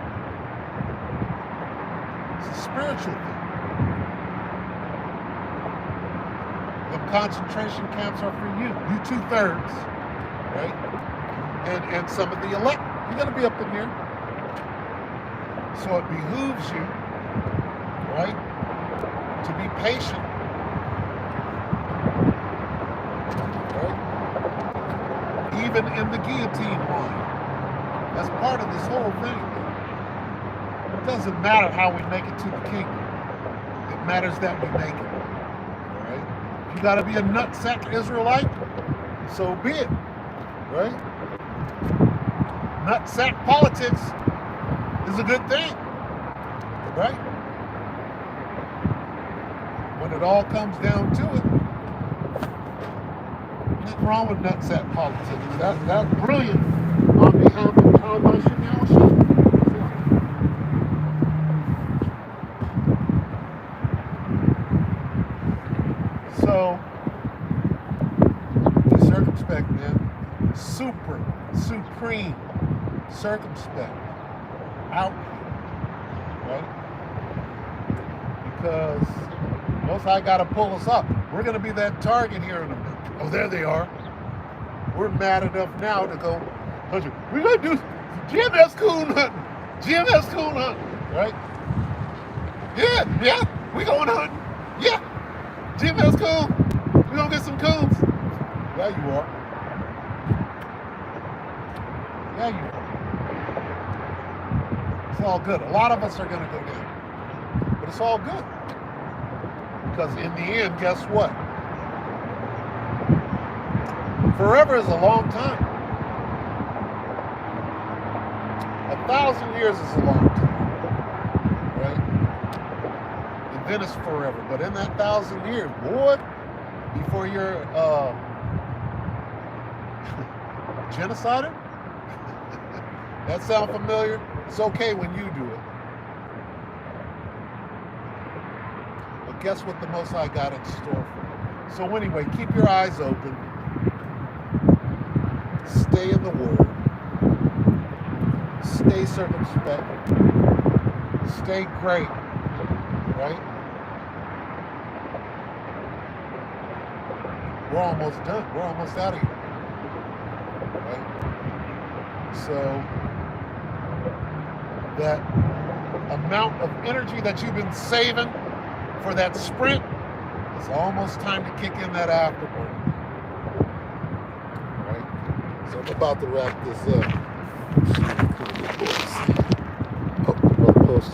It's a spiritual thing. The concentration camps are for you. You 2/3, right? And some of the elect. You're going to be up in there. So it behooves you, right, to be patient. Right? Even in the guillotine line. That's part of this whole thing. It doesn't matter how we make it to the kingdom. It matters that we make it. All right? If you got to be a nutsack Israelite, so be it. Right? Nutsack politics is a good thing. Right? When it all comes down to it, nothing wrong with nutsack politics. That's brilliant on behalf of Hashem Yahushua. So be circumspect, man. Supreme circumspect out here, right? Because Most High got to pull us up. We're going to be that target here in a minute. Oh, there they are. We're mad enough now to go, we're going to do GMS coon hunting. GMS coon hunting, right? Yeah, we going hunting. Yeah, GMS coon. We're going to get some coons. Yeah, you are. Yeah, you are. It's all good. A lot of us are going to go down. But it's all good. Because in the end, guess what? Forever is a long time. 1,000 years is a long time, right? And then it's forever. But in that 1,000 years, boy, before you're genocided, that sound familiar? It's okay when you do it. But guess what the Most High got in store for you? So anyway, keep your eyes open. Stay in the Word. Stay circumspect. Stay great. Right? We're almost done. We're almost out of here. Right? So that amount of energy that you've been saving for that sprint, it's almost time to kick in that afterburn. Right? So I'm about to wrap this up. Oh, another post.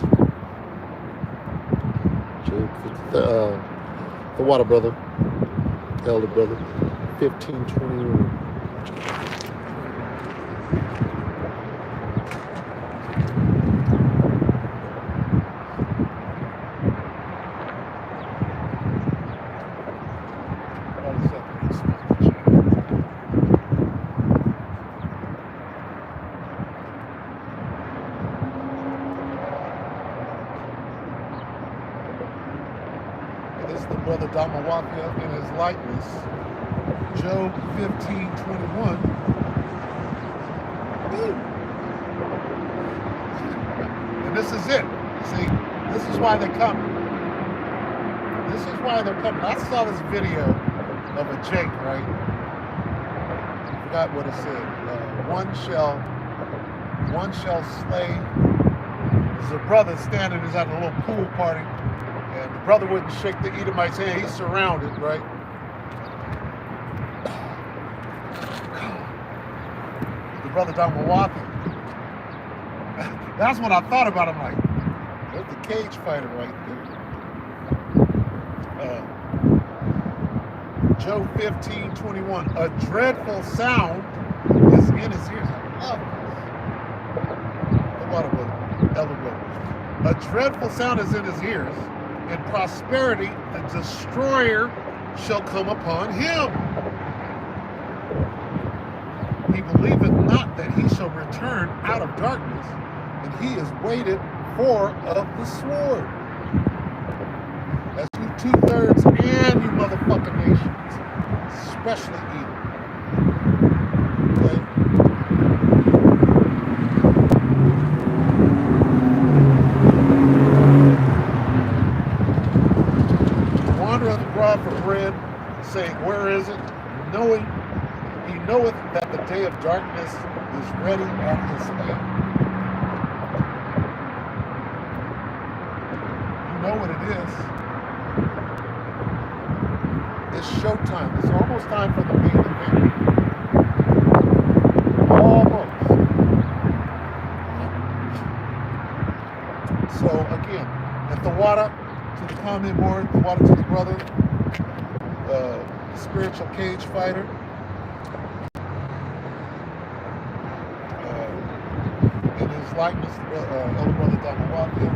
The water brother, elder brother, 1521. This is the brother Damawafia in his likeness. Job 15:21. And this is it. See, this is why they're coming. This is why they're coming. I saw this video of a Jake, right? I forgot what it said. One shall slay. There's a brother standing, he's at a little pool party. And the brother wouldn't shake the Edomite's hand. He's surrounded, right? The brother Damawafia. That's what I thought about. I'm like, there's the cage fighter right there. Job 15:21. A dreadful sound is in his ears. I love this. The water brother, elder brother. A dreadful sound is in his ears. In prosperity, the destroyer shall come upon him. He believeth not that he shall return out of darkness, and he is waited for of the sword. That's you 2/3 and you motherfucking nations, especially Edom. Okay? For bread, saying, where is it? Knowing he knoweth that the day of darkness is ready at his hand. You know what it is. It's showtime. It's almost time for the main event. Almost. So again, at the water, to the comment board, the water to the brother, spiritual cage fighter, in his likeness, elder brother Damawafia,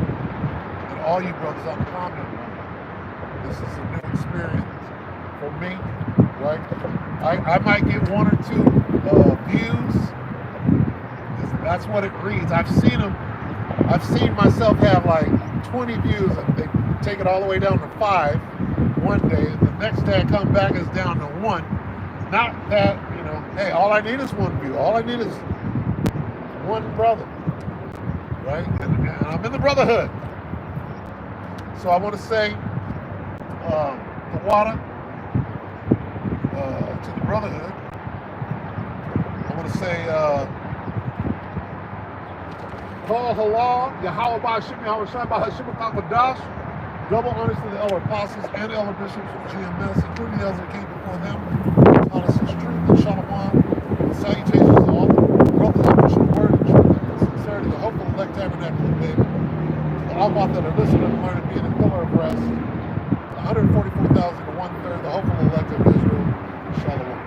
and all you brothers on the comment board. This is a new experience for me, right? I might get 1 or 2 views. That's what it reads. I've seen myself have like 20 views, and they take it all the way down to 5 one day, and then next day I come back, it's down to 1. Not that, hey, all I need is one view. All I need is one brother, right? And I'm in the brotherhood. So I want to say, the water, to the brotherhood. I want to say, Call Halal, Yahweh Ba'ashim, Yahweh Shai Ba'ashim, Kakadash. Double honors to the elder apostles and elder bishops of GMS, including the elders that came before them. Honors is truth and shalom. Salutations to all the brothers who push the word and truth and sincerity, the hopeful elect tabernacle of David. The Almah that are listening and learning, being a pillar of rest. The 144,000 to 1/3, the hopeful elect of Israel. Shalom.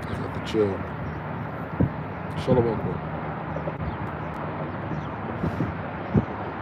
I have to chill. Shalom.